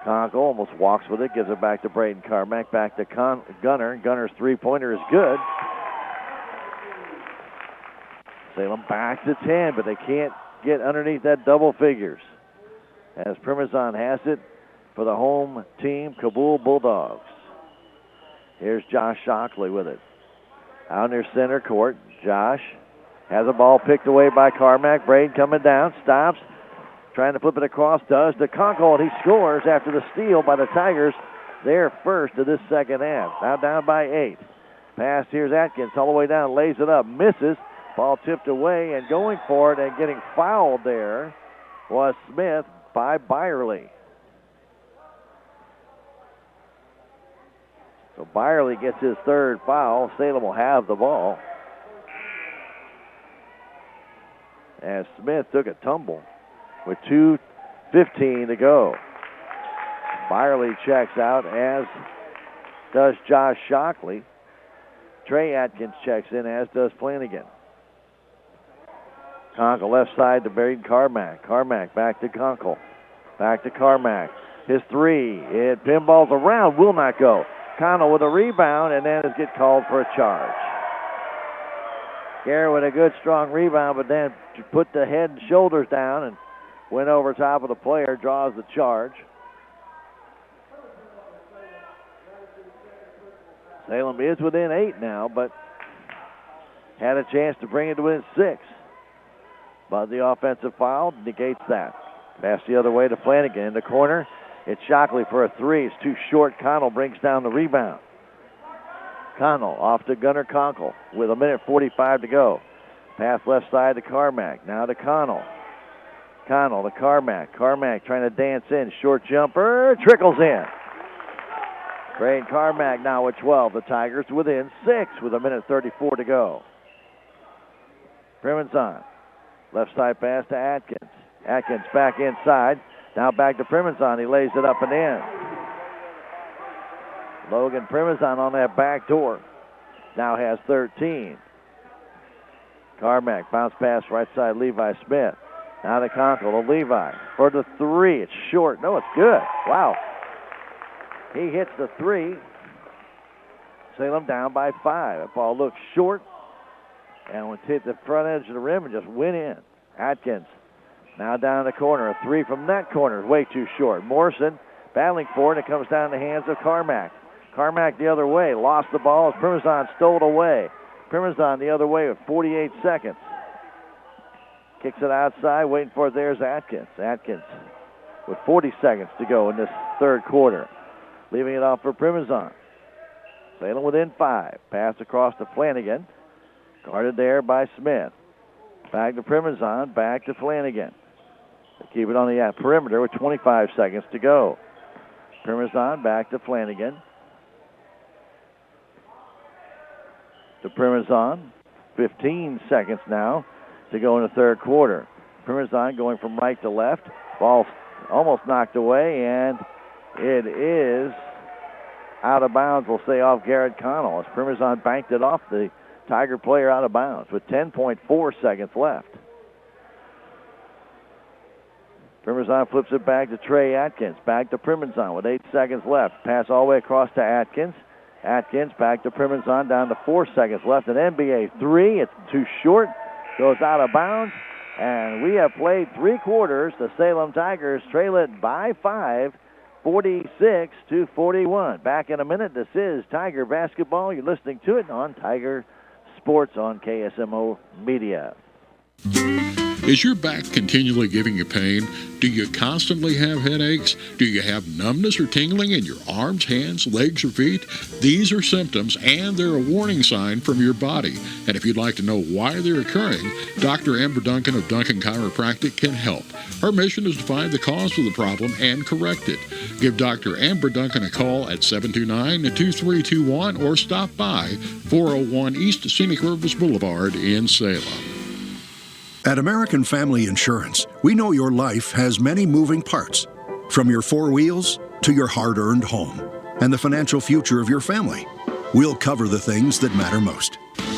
Conkle almost walks with it, gives it back to Braden Carmack. Back to Gunnar. Gunner's three-pointer is good. Salem back to 10, but they can't get underneath that double figures. As Primazan has it for the home team, Cabool Bulldogs. Here's Josh Shockley with it. Out near center court, Josh has a ball picked away by Carmack. Braden coming down, stops, trying to flip it across, does to Conkle, and he scores after the steal by the Tigers. Their first of this second half. Now down by 8. Pass, here's Atkins all the way down, lays it up, misses. Ball tipped away, and going for it and getting fouled there was Smith by Byerly. So Byerly gets his third foul. Salem will have the ball. As Smith took a tumble with 2:15 to go. Byerly checks out, as does Josh Shockley. Trey Atkins checks in, as does Flanagan. Conkle left side to Braden Carmack. Carmack back to Conkle. Back to Carmack. His three. It pinballs around. Will not go. Connell with a rebound, and then it gets called for a charge. Garrett with a good, strong rebound, but then put the head and shoulders down and went over top of the player, draws the charge. Salem is within 8 now, but had a chance to bring it to within 6. But the offensive foul negates that. Pass the other way to Flanagan in the corner. It's Shockley for a three. It's too short. Connell brings down the rebound. Connell off to Gunnar Conkle with 1:45 to go. Pass left side to Carmack. Now to Connell. Connell to Carmack. Carmack trying to dance in. Short jumper. Trickles in. Braden Carmack now with 12. The Tigers within 6 with 1:34 to go. Primazan. Left side pass to Atkins. Atkins back inside. Now back to Primazan. He lays it up and in. Logan Primazan on that back door. Now has 13. Carmack bounce pass right side Levi Smith. Now to Conkle to Levi for the three. It's short. No, it's good. Wow. He hits the three. Salem down by 5. That ball looks short. And went hit the front edge of the rim and just went in. Atkins now down the corner. A three from that corner is way too short. Morrison battling for it. It comes down in the hands of Carmack. Carmack the other way. Lost the ball as Primazan stole it away. Primazan the other way with 48 seconds. Kicks it outside, waiting for it. There's Atkins. Atkins with 40 seconds to go in this third quarter. Leaving it off for Primazan. Salem within 5. Pass across to Flanagan. Guarded there by Smith. Back to Primazan, back to Flanagan. They keep it on the perimeter with 25 seconds to go. Primazan back to Flanagan. To Primazan. 15 seconds now to go in the third quarter. Primazan going from right to left. Ball almost knocked away, and it is out of bounds. We'll say off Garrett Connell as Primazan banked it off the Tiger player out of bounds with 10.4 seconds left. Primazan flips it back to Trey Atkins. Back to Primazan with 8 seconds left. Pass all the way across to Atkins. Atkins back to Primazan down to 4 seconds left. An NBA three. It's too short. Goes out of bounds. And we have played 3 quarters. The Salem Tigers trail it by 5, 46-41. Back in a minute. This is Tiger basketball. You're listening to it on Tiger Sports on KSMO Media. Is your back continually giving you pain? Do you constantly have headaches? Do you have numbness or tingling in your arms, hands, legs, or feet? These are symptoms, and they're a warning sign from your body. And if you'd like to know why they're occurring, Dr. Amber Duncan of Duncan Chiropractic can help. Her mission is to find the cause of the problem and correct it. Give Dr. Amber Duncan a call at 729-2321 or stop by 401 East Scenic Rivers Boulevard in Salem. At American Family Insurance, we know your life has many moving parts, from your 4 wheels to your hard-earned home and the financial future of your family. We'll cover the things that matter most.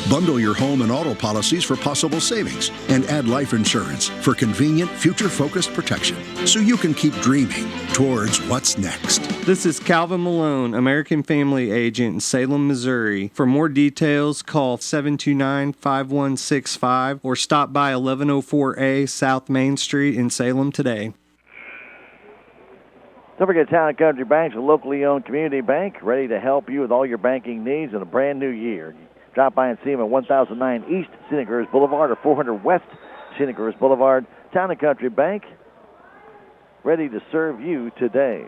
Bundle your home and auto policies for possible savings and add life insurance for convenient, future-focused protection so you can keep dreaming towards what's next. This is Calvin Malone, American Family Agent in Salem, Missouri. For more details, call 729-5165 or stop by 1104A South Main Street in Salem today. Don't forget Town & Country Bank's a locally owned community bank ready to help you with all your banking needs in a brand new year. Drop by and see them at 1009 East Scenic Rivers Boulevard or 400 West Scenic Rivers Boulevard. Town & Country Bank, ready to serve you today.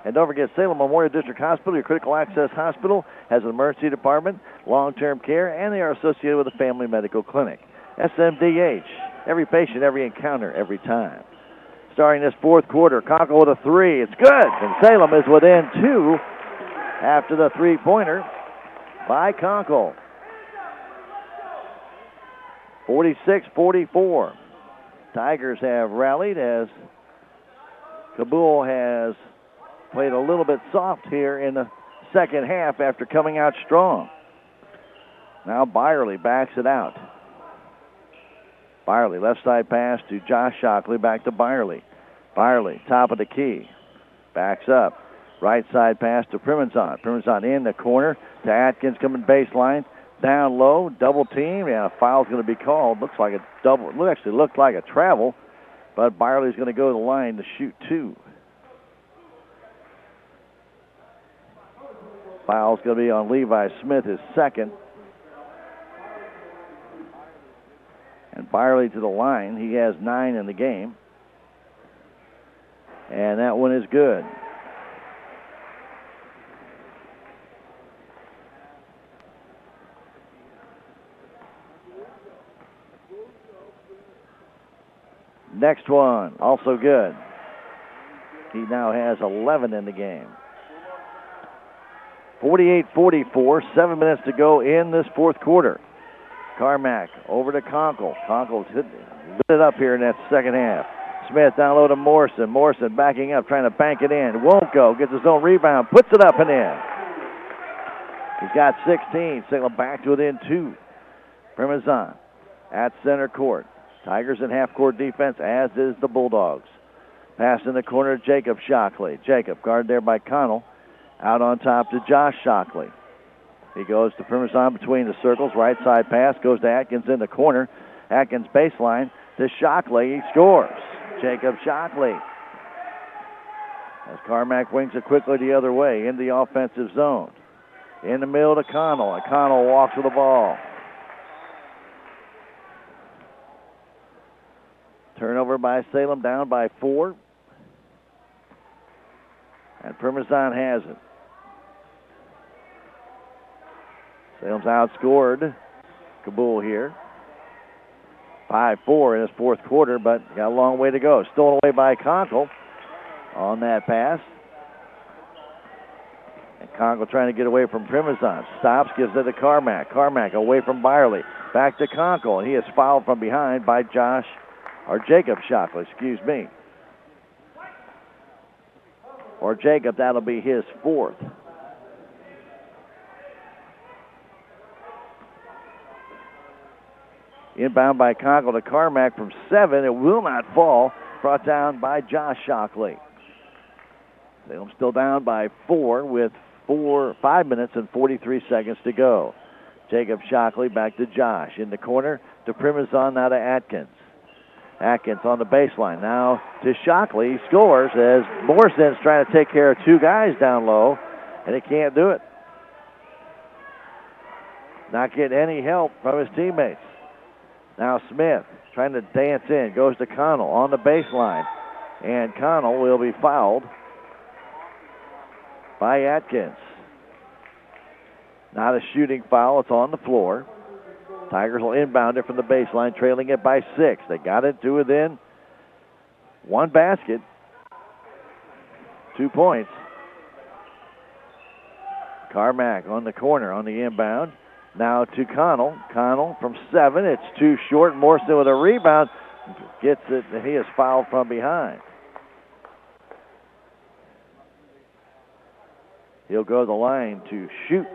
And don't forget Salem Memorial District Hospital, your critical access hospital, has an emergency department, long-term care, and they are associated with a family medical clinic. SMDH, every patient, every encounter, every time. Starting this fourth quarter, Conkle with a 3. It's good, and Salem is within 2 after the three-pointer by Conkle. 46-44. Tigers have rallied as Cabool has played a little bit soft here in the second half after coming out strong. Now Byerly backs it out. Byerly, left side pass to Josh Shockley, back to Byerly. Byerly, top of the key. Backs up. Right side pass to Primazan. Primazan in the corner to Atkins coming baseline. Down low, double team. Yeah, a foul's going to be called. Looks like a double. It actually looked like a travel, but Byerly's going to go to the line to shoot 2. Foul's going to be on Levi Smith, his second. And Byerly to the line. He has 9 in the game. And that one is good. Next one, also good. He now has 11 in the game. 48-44, 7 minutes to go in this fourth quarter. Carmack over to Conkle. Conkle's lit it up here in that second half. Smith down low to Morrison. Morrison backing up, trying to bank it in. Won't go. Gets his own rebound. Puts it up and in. He's got 16. Salem back to within 2. Primazan at center court. Tigers in half-court defense, as is the Bulldogs. Pass in the corner, Jacob Shockley. Jacob, guarded there by Connell. Out on top to Josh Shockley. He goes to Primazan between the circles. Right side pass goes to Atkins in the corner. Atkins baseline to Shockley. He scores. Jacob Shockley. As Carmack wings it quickly the other way in the offensive zone. In the middle to Connell. And Connell walks with the ball. turnover by Salem, down by 4. And Parmesan has it. Salem's outscored Cabool here. 5-4 in his fourth quarter, but got a long way to go. Stolen away by Conkle on that pass. And Conkle trying to get away from Parmesan. Stops, gives it to Carmack. Carmack away from Byerly. Back to Conkle, and he is fouled from behind by Jacob Shockley, excuse me. Or Jacob, that'll be his 4th. Inbound by Conkle to Carmack from 7. It will not fall. Brought down by Josh Shockley. Salem still down by 4 with 5 minutes and 43 seconds to go. Jacob Shockley back to Josh. In the corner to Primazon, now to Atkins. Atkins on the baseline. Now to Shockley. He scores as Morrison's trying to take care of 2 guys down low, and he can't do it. Not getting any help from his teammates. Now Smith trying to dance in. Goes to Connell on the baseline. And Connell will be fouled by Atkins. Not a shooting foul. It's on the floor. Tigers will inbound it from the baseline, trailing it by 6. They got it to within 1 basket. 2 points. Carmack on the corner on the inbound. Now to Connell. Connell from 7. It's too short. Morrison with a rebound. Gets it, and he is fouled from behind. He'll go to the line to shoot.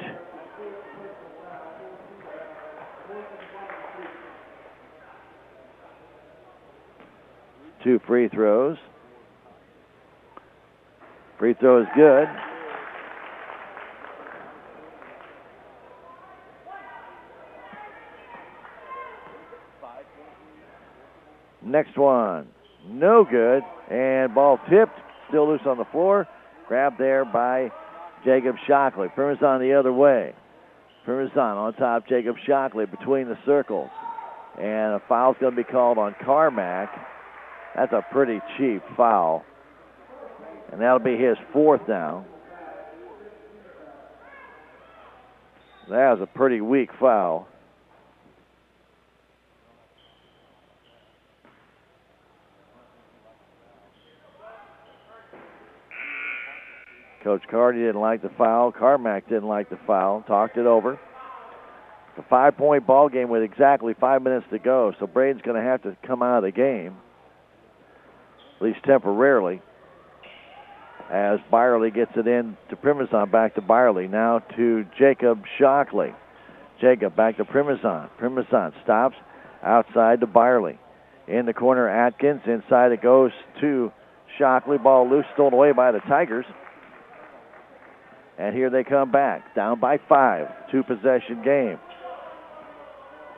Two free throws. Free throw is good. Next one, no good. And ball tipped, still loose on the floor. Grabbed there by Jacob Shockley. Parmesan the other way. Parmesan on top, Jacob Shockley between the circles. And a foul's going to be called on Carmack. That's a pretty cheap foul. And that'll be his 4th now. That was a pretty weak foul. Coach Cardi didn't like the foul. Carmack didn't like the foul. Talked it over. It's a 5-point ball game with exactly 5 minutes to go, so Braden's going to have to come out of the game, at least temporarily, as Byerly gets it in to Primazon. Back to Byerly. Now to Jacob Shockley. Jacob back to Primazon. Primazon stops outside to Byerly. In the corner, Atkins. Inside it goes to Shockley. Ball loose, stolen away by the Tigers. And here they come back, down by 5. 2-possession game.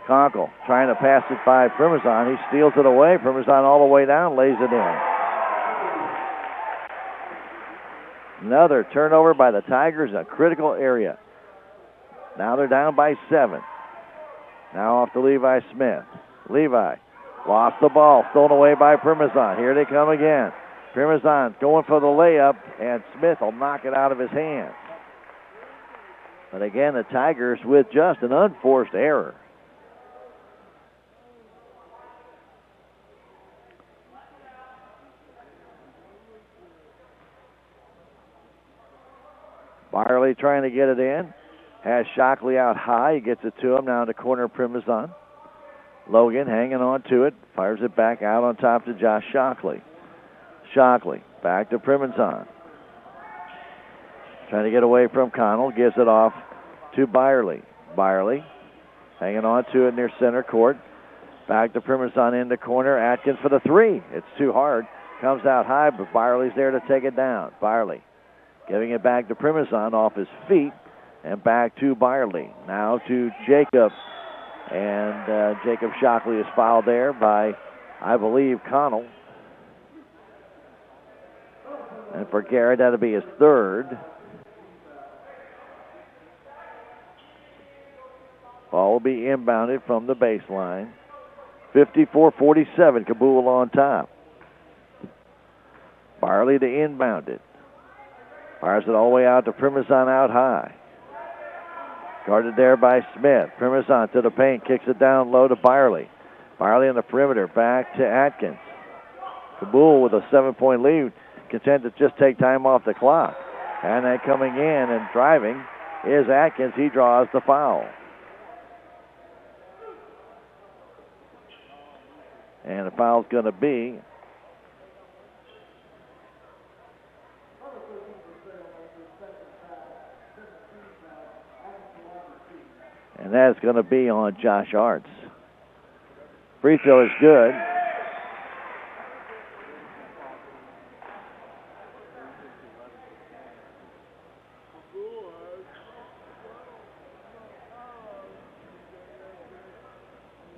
Conkle trying to pass it by Primazon. He steals it away. Primazon all the way down, lays it in. Another turnover by the Tigers, a critical area. Now they're down by 7. Now off to Levi Smith. Levi lost the ball, stolen away by Primazon. Here they come again. Primazon going for the layup, and Smith will knock it out of his hands. But again, the Tigers with just an unforced error. Byerly trying to get it in. Has Shockley out high. He gets it to him now in the corner of Primazon. Logan hanging on to it. Fires it back out on top to Josh Shockley. Shockley back to Primazon. Trying to get away from Connell. Gives it off to Byerly. Byerly hanging on to it near center court. Back to Primazon in the corner. Atkins for the 3. It's too hard. Comes out high, but Byerly's there to take it down. Byerly giving it back to Primazon off his feet. And back to Byerly. Now to Jacob. And Jacob Shockley is fouled there by, I believe, Connell. And for Garrett, that'll be his 3rd. Ball will be inbounded from the baseline. 54-47, Cabool on top. Barley to inbound it. Fires it all the way out to Primazan out high. Guarded there by Smith. Primazan to the paint, kicks it down low to Barley. Barley on the perimeter, back to Atkins. Cabool with a 7-point lead, content to just take time off the clock. And then coming in and driving is Atkins. He draws the foul. And the foul's going to be and that's going to be on Josh Arts. Free throw is good.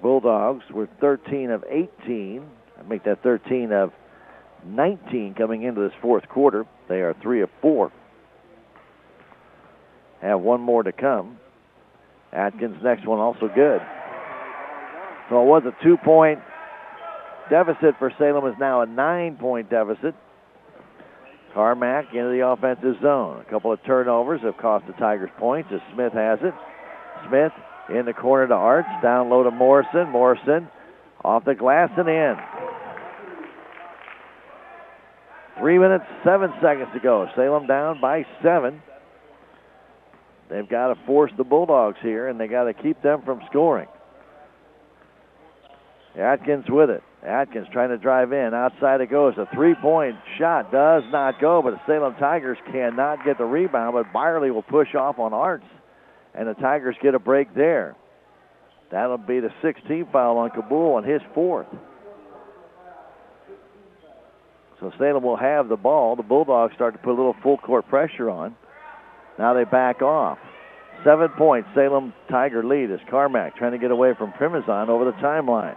Bulldogs were 13 of 18. I make that 13 of 19 coming into this fourth quarter. They are 3 of 4. Have one more to come. Atkins' next one also good. So it was a 2-point deficit for Salem. Is now a 9-point deficit. Carmack into the offensive zone. A couple of turnovers have cost the Tigers points as Smith has it. Smith in the corner to Arts. Down low to Morrison. Morrison off the glass and in. 3 minutes, 7 seconds to go. Salem down by 7. They've got to force the Bulldogs here, and they got to keep them from scoring. Atkins with it. Atkins trying to drive in. Outside it goes. A 3-point shot does not go, but the Salem Tigers cannot get the rebound, but Byerly will push off on Arts, and the Tigers get a break there. That'll be the 16th foul on Cabool and his 4th. So Salem will have the ball. The Bulldogs start to put a little full court pressure on. Now they back off. 7 points, Salem Tiger lead as Carmack trying to get away from Primazan over the timeline.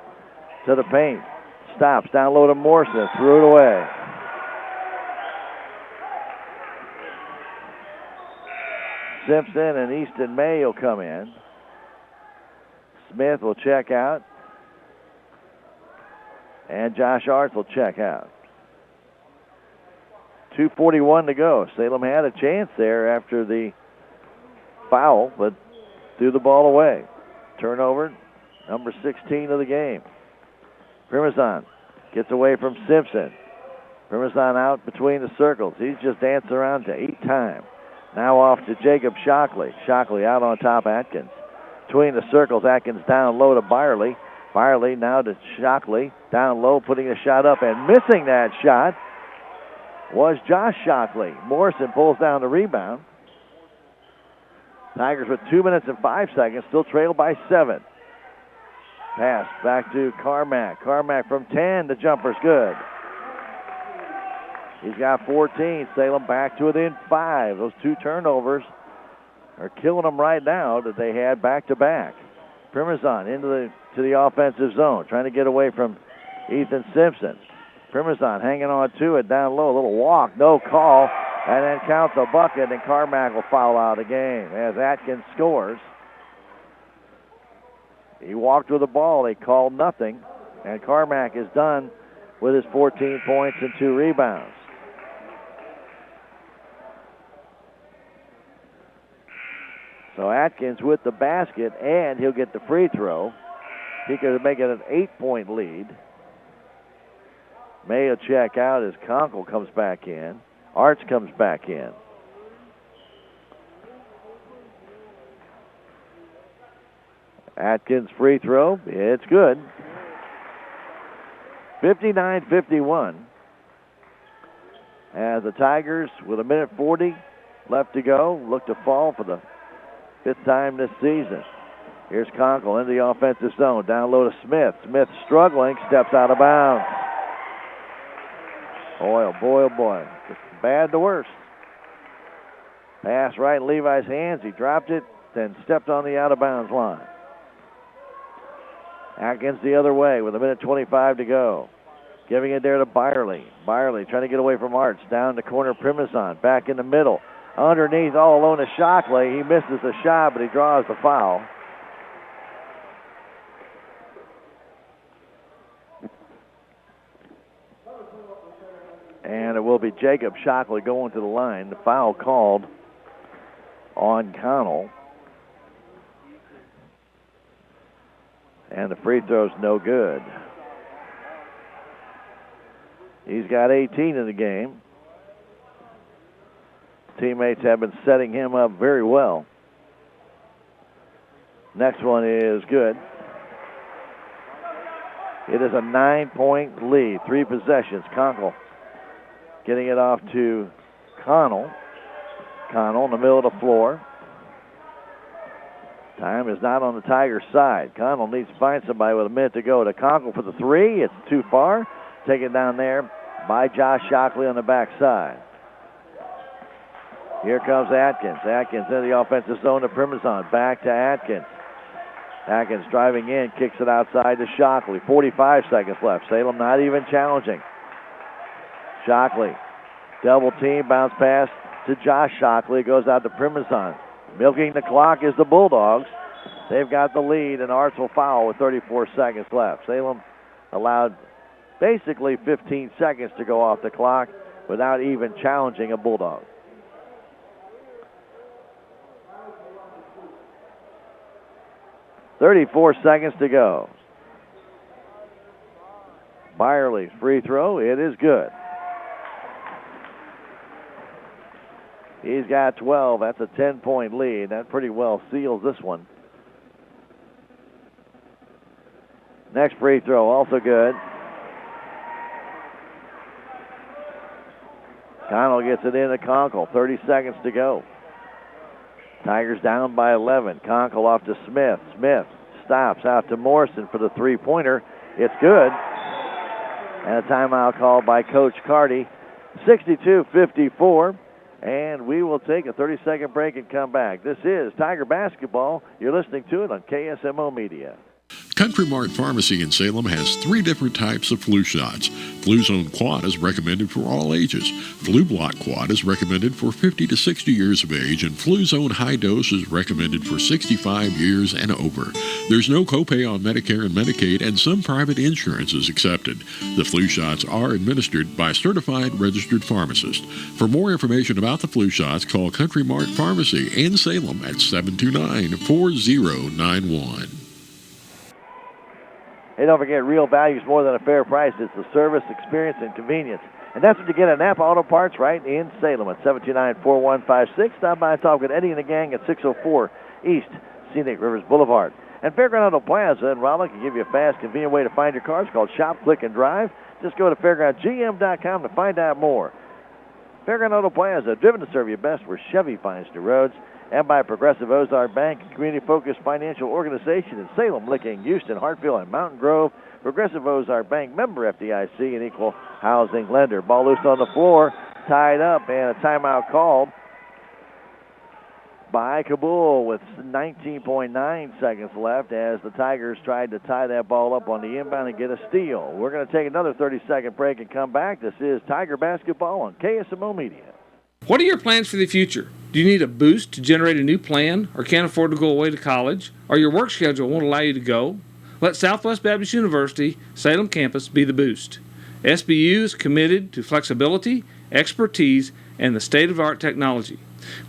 To the paint. Stops down low to Morrison. Threw it away. Simpson and Easton May will come in. Smith will check out. And Josh Arts will check out. 2:41 to go. Salem had a chance there after the foul, but threw the ball away. Turnover, number 16 of the game. Primazan gets away from Simpson. Primazan out between the circles. He's just dancing around to 8-time. Now off to Jacob Shockley. Shockley out on top Atkins. Between the circles, Atkins down low to Byerly. Byerly now to Shockley. Down low, putting a shot up and missing that shot was Josh Shockley. Morrison pulls down the rebound. Tigers with 2 minutes and 5 seconds, still trailed by 7. Pass back to Carmack. Carmack from 10, the jumper's good. He's got 14. Salem back to within 5. Those 2 turnovers are killing them right now that they had back-to-back. Primazan into the offensive zone, trying to get away from Ethan Simpson. Primazan hanging on to it down low. A little walk, no call, and then counts a bucket, and Carmack will foul out of the game as Atkins scores. He walked with the ball. They called nothing, and Carmack is done with his 14 points and 2 rebounds. So Atkins with the basket, and he'll get the free throw. He could make it an 8-point lead. May will check out as Conkle comes back in. Arts comes back in. Atkins free throw. It's good. 59-51. As the Tigers, with 1:40 left to go, look to fall for the 5th time this season. Here's Conkle in the offensive zone. Down low to Smith. Smith struggling, steps out of bounds. Boy, oh boy, oh boy. Bad to worse. Pass right in Levi's hands. He dropped it, then stepped on the out-of-bounds line. Atkins the other way with 1:25 to go. Giving it there to Byerly. Byerly trying to get away from Arts. Down the corner, Primazan. Back in the middle. Underneath, all alone is Shockley. He misses the shot, but he draws the foul. And it will be Jacob Shockley going to the line. The foul called on Connell. And the free throw's no good. He's got 18 in the game. Teammates have been setting him up very well. Next one is good. It is a 9-point lead, 3 possessions. Conkle getting it off to Connell. Connell in the middle of the floor. Time is not on the Tigers' side. Connell needs to find somebody with a minute to go. To Conkle for the 3. It's too far. Taken down there by Josh Shockley on the backside. Here comes Atkins. Atkins in the offensive zone to Primazon. Back to Atkins. Atkins driving in, kicks it outside to Shockley. 45 seconds left. Salem not even challenging. Shockley, double team, bounce pass to Josh Shockley. Goes out to Primazon. Milking the clock is the Bulldogs. They've got the lead, and Arts will foul with 34 seconds left. Salem allowed basically 15 seconds to go off the clock without even challenging a Bulldog. .34 seconds to go. Byerly's free throw, it is good. He's got 12. That's a 10-point lead. That pretty well seals this one. Next free throw, also good. Connell gets it in to Conkle. 30 seconds to go. Tigers down by 11. Conkle off to Smith. Smith stops out to Morrison for the three-pointer. It's good. And a timeout called by Coach Carty. 62-54. And we will take a 30-second break and come back. This is Tiger Basketball. You're listening to it on KSMO Media. Country Mart Pharmacy in Salem has 3 different types of flu shots. Flu Zone Quad is recommended for all ages. Flu Block Quad is recommended for 50 to 60 years of age, and Flu Zone High Dose is recommended for 65 years and over. There's no copay on Medicare and Medicaid, and some private insurance is accepted. The flu shots are administered by certified registered pharmacists. For more information about the flu shots, call Country Mart Pharmacy in Salem at 729-4091. Hey, don't forget, real value is more than a fair price. It's the service, experience, and convenience. And that's what you get at Napa Auto Parts right in Salem at 729-4156. Stop by and talk with Eddie and the gang at 604 East Scenic Rivers Boulevard. And Fairground Auto Plaza in Rolla can give you a fast, convenient way to find your cars called Shop, Click, and Drive. Just go to fairgroundgm.com to find out more. Fairground Auto Plaza, driven to serve you best where Chevy finds new roads. And by Progressive Ozark Bank, a community-focused financial organization in Salem, Licking, Houston, Hartfield, and Mountain Grove. Progressive Ozark Bank, member FDIC, and equal housing lender. Ball loose on the floor, tied up, and a timeout called by Cabool with 19.9 seconds left as the Tigers tried to tie that ball up on the inbound and get a steal. We're going to take another 30-second break and come back. This is Tiger Basketball on KSMO Media. What are your plans for the future? Do you need a boost to generate a new plan or can't afford to go away to college? Or your work schedule won't allow you to go? Let Southwest Baptist University, Salem campus be the boost. SBU is committed to flexibility, expertise, and the state-of-the-art technology.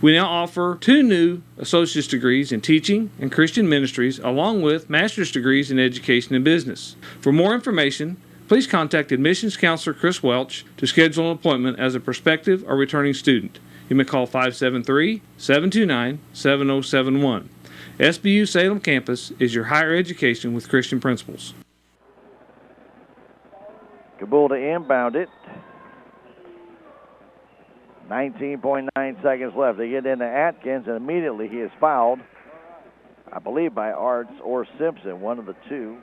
We now offer 2 new associate's degrees in teaching and Christian ministries, along with master's degrees in education and business. For more information, please contact Admissions Counselor Chris Welch to schedule an appointment as a prospective or returning student. You may call 573-729-7071. SBU Salem Campus is your higher education with Christian principles. Cabool to inbound it. 19.9 seconds left. They get into Atkins, and immediately he is fouled, I believe, by Arts or Simpson, one of the two.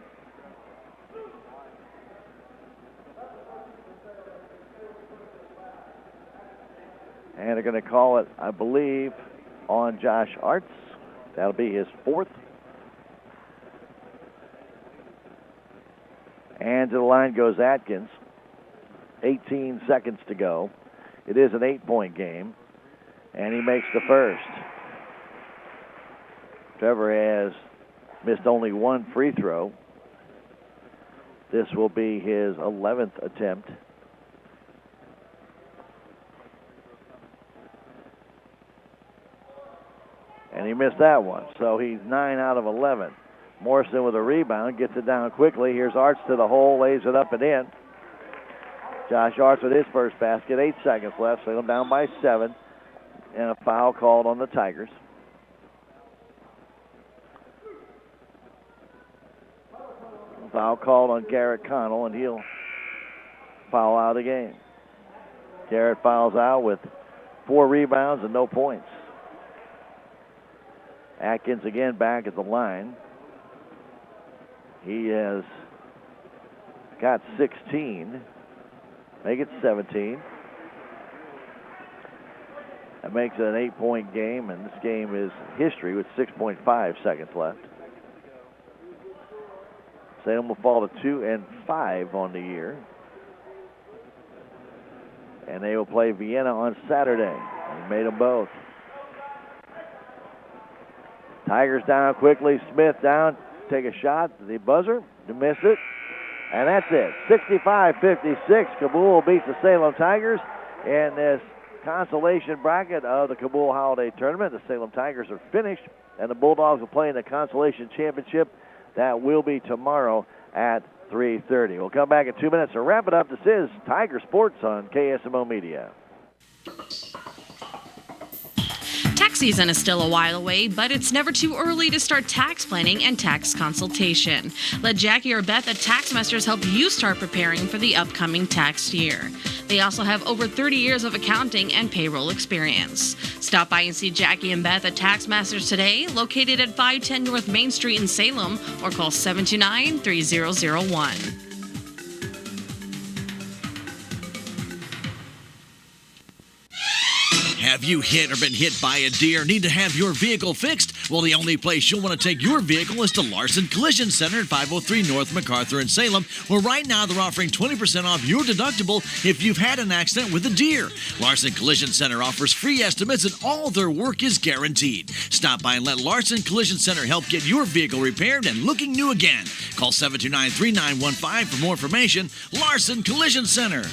And they're going to call it, I believe, on Josh Arts. That'll be his 4th. And to the line goes Atkins. 18 seconds to go. It is an 8-point game. And he makes the first. Trevor has missed only 1 free throw. This will be his 11th attempt. and he missed that one. So he's 9 out of 11. Morrison with a rebound, gets it down quickly. Here's Arts to the hole, lays it up and in. Josh Arts with his first basket, 8 seconds left. Salem down by 7, and a foul called on the Tigers. Foul called on Garrett Connell, and he'll foul out of the game. Garrett fouls out with 4 rebounds and no points. Atkins again back at the line. He has got 16. Make it 17. That makes it an 8-point game, and this game is history with 6.5 seconds left. Salem will fall to 2-5 on the year. And they will play Vienna on Saturday. They made them both. Tigers down quickly. Smith down. Take a shot. The buzzer. To miss it. And that's it. 65-56. Cabool beats the Salem Tigers in this consolation bracket of the Cabool Holiday Tournament. The Salem Tigers are finished, and the Bulldogs will play in the consolation championship. That will be tomorrow at 3:30. We'll come back in 2 minutes to wrap it up. This is Tiger Sports on KSMO Media. Tax season is still a while away, but it's never too early to start tax planning and tax consultation. Let Jackie or Beth at Taxmasters help you start preparing for the upcoming tax year. They also have over 30 years of accounting and payroll experience. Stop by and see Jackie and Beth at Taxmasters today, located at 510 North Main Street in Salem, or call 729-3001. Have you hit or been hit by a deer? Need to have your vehicle fixed? Well, the only place you'll want to take your vehicle is to Larson Collision Center at 503 North MacArthur in Salem, where right now they're offering 20% off your deductible if you've had an accident with a deer. Larson Collision Center offers free estimates, and all their work is guaranteed. Stop by and let Larson Collision Center help get your vehicle repaired and looking new again. Call 729-3915 for more information. Larson Collision Center.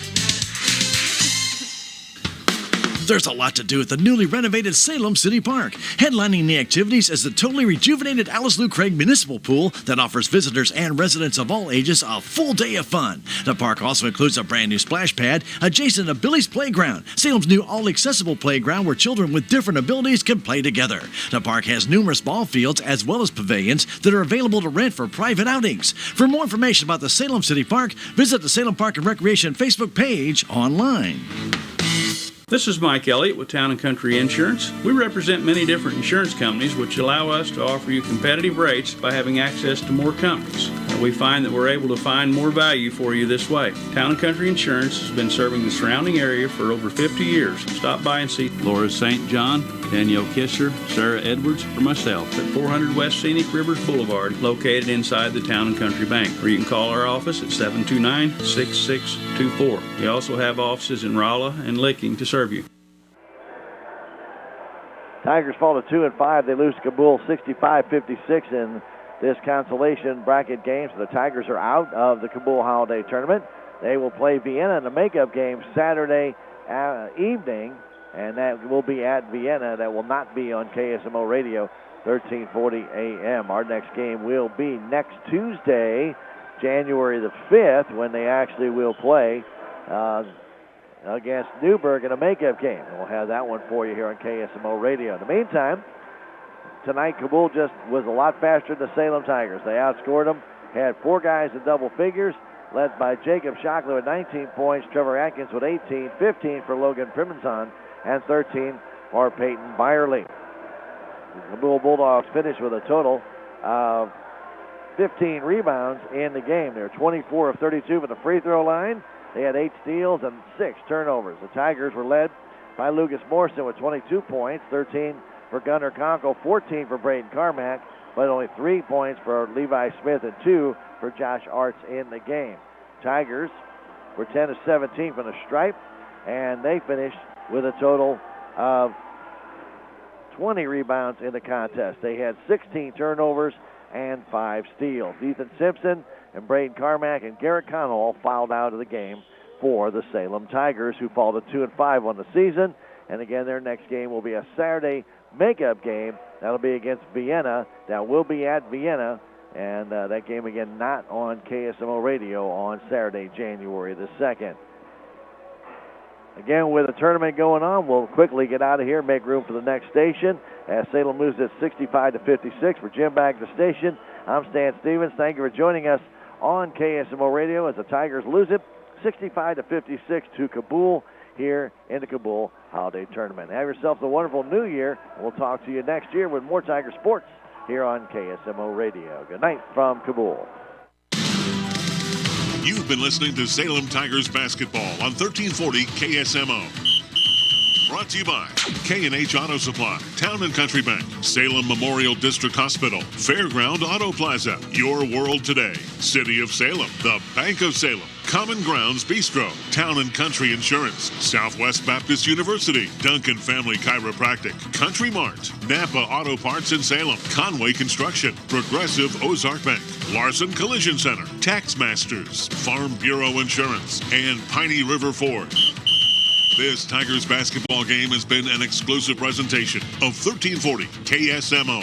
There's a lot to do at the newly renovated Salem City Park. Headlining the activities is the totally rejuvenated Alice Lou Craig Municipal Pool that offers visitors and residents of all ages a full day of fun. The park also includes a brand new splash pad adjacent to Billy's Playground, Salem's new all-accessible playground where children with different abilities can play together. The park has numerous ball fields as well as pavilions that are available to rent for private outings. For more information about the Salem City Park, visit the Salem Park and Recreation Facebook page online. This is Mike Elliott with Town & Country Insurance. We represent many different insurance companies which allow us to offer you competitive rates by having access to more companies. We find that we're able to find more value for you this way. Town & Country Insurance has been serving the surrounding area for over 50 years. Stop by and see Laura St. John, Danielle Kisser, Sarah Edwards, or myself at 400 West Scenic Rivers Boulevard, located inside the Town & Country Bank. Or you can call our office at 729-6624. We also have offices in Rolla and Licking to serve you. Tigers fall to 2-5. They lose to Cabool 65-56 in this consolation bracket game. So the Tigers are out of the Cabool Holiday Tournament. They will play Vienna in the makeup game Saturday evening, and that will be at Vienna. That will not be on KSMO Radio, 1340 a.m. Our next game will be next Tuesday, January the 5th, when they actually will play against Newburgh in a makeup game. And we'll have that one for you here on KSMO Radio. In the meantime, tonight Cabool just was a lot faster than the Salem Tigers. They outscored them, had 4 guys in double figures, led by Jacob Schockler with 19 points, Trevor Atkins with 18, 15 for Logan Primenzon, and 13 for Peyton Byerly. The Cabool Bulldogs finished with a total of 15 rebounds in the game. They were 24 of 32 from the free throw line. They had 8 steals and 6 turnovers. The Tigers were led by Lucas Morrison with 22 points, 13 for Gunnar Conkle, 14 for Braden Carmack, but only 3 points for Levi Smith and 2 for Josh Arts in the game. Tigers were 10 of 17 from the stripe, and they finished with a total of 20 rebounds in the contest. They had 16 turnovers and 5 steals. Ethan Simpson and Braden Carmack and Garrett Connell all fouled out of the game for the Salem Tigers, who fall to 2-5 on the season. And again, their next game will be a Saturday makeup game. That'll be against Vienna. That will be at Vienna. And that game, again, not on KSMO radio on Saturday, January the 2nd. Again, with the tournament going on, we'll quickly get out of here, make room for the next station as Salem moves at 65-56. For Jim back at the station, I'm Stan Stevens. Thank you for joining us on KSMO radio as the Tigers lose it 65-56 to Cabool here in the Cabool Holiday Tournament. Have yourselves a wonderful new year. We'll talk to you next year with more Tiger sports here on KSMO radio. Good night from Cabool. You've been listening to Salem Tigers basketball on 1340 KSMO. Brought to you by K&H Auto Supply, Town & Country Bank, Salem Memorial District Hospital, Fairground Auto Plaza, Your World Today, City of Salem, the Bank of Salem, Common Grounds Bistro, Town & Country Insurance, Southwest Baptist University, Duncan Family Chiropractic, Country Mart, Napa Auto Parts in Salem, Conway Construction, Progressive Ozark Bank, Larson Collision Center, Tax Masters, Farm Bureau Insurance, and Piney River Ford. This Tigers basketball game has been an exclusive presentation of 1340 KSMO.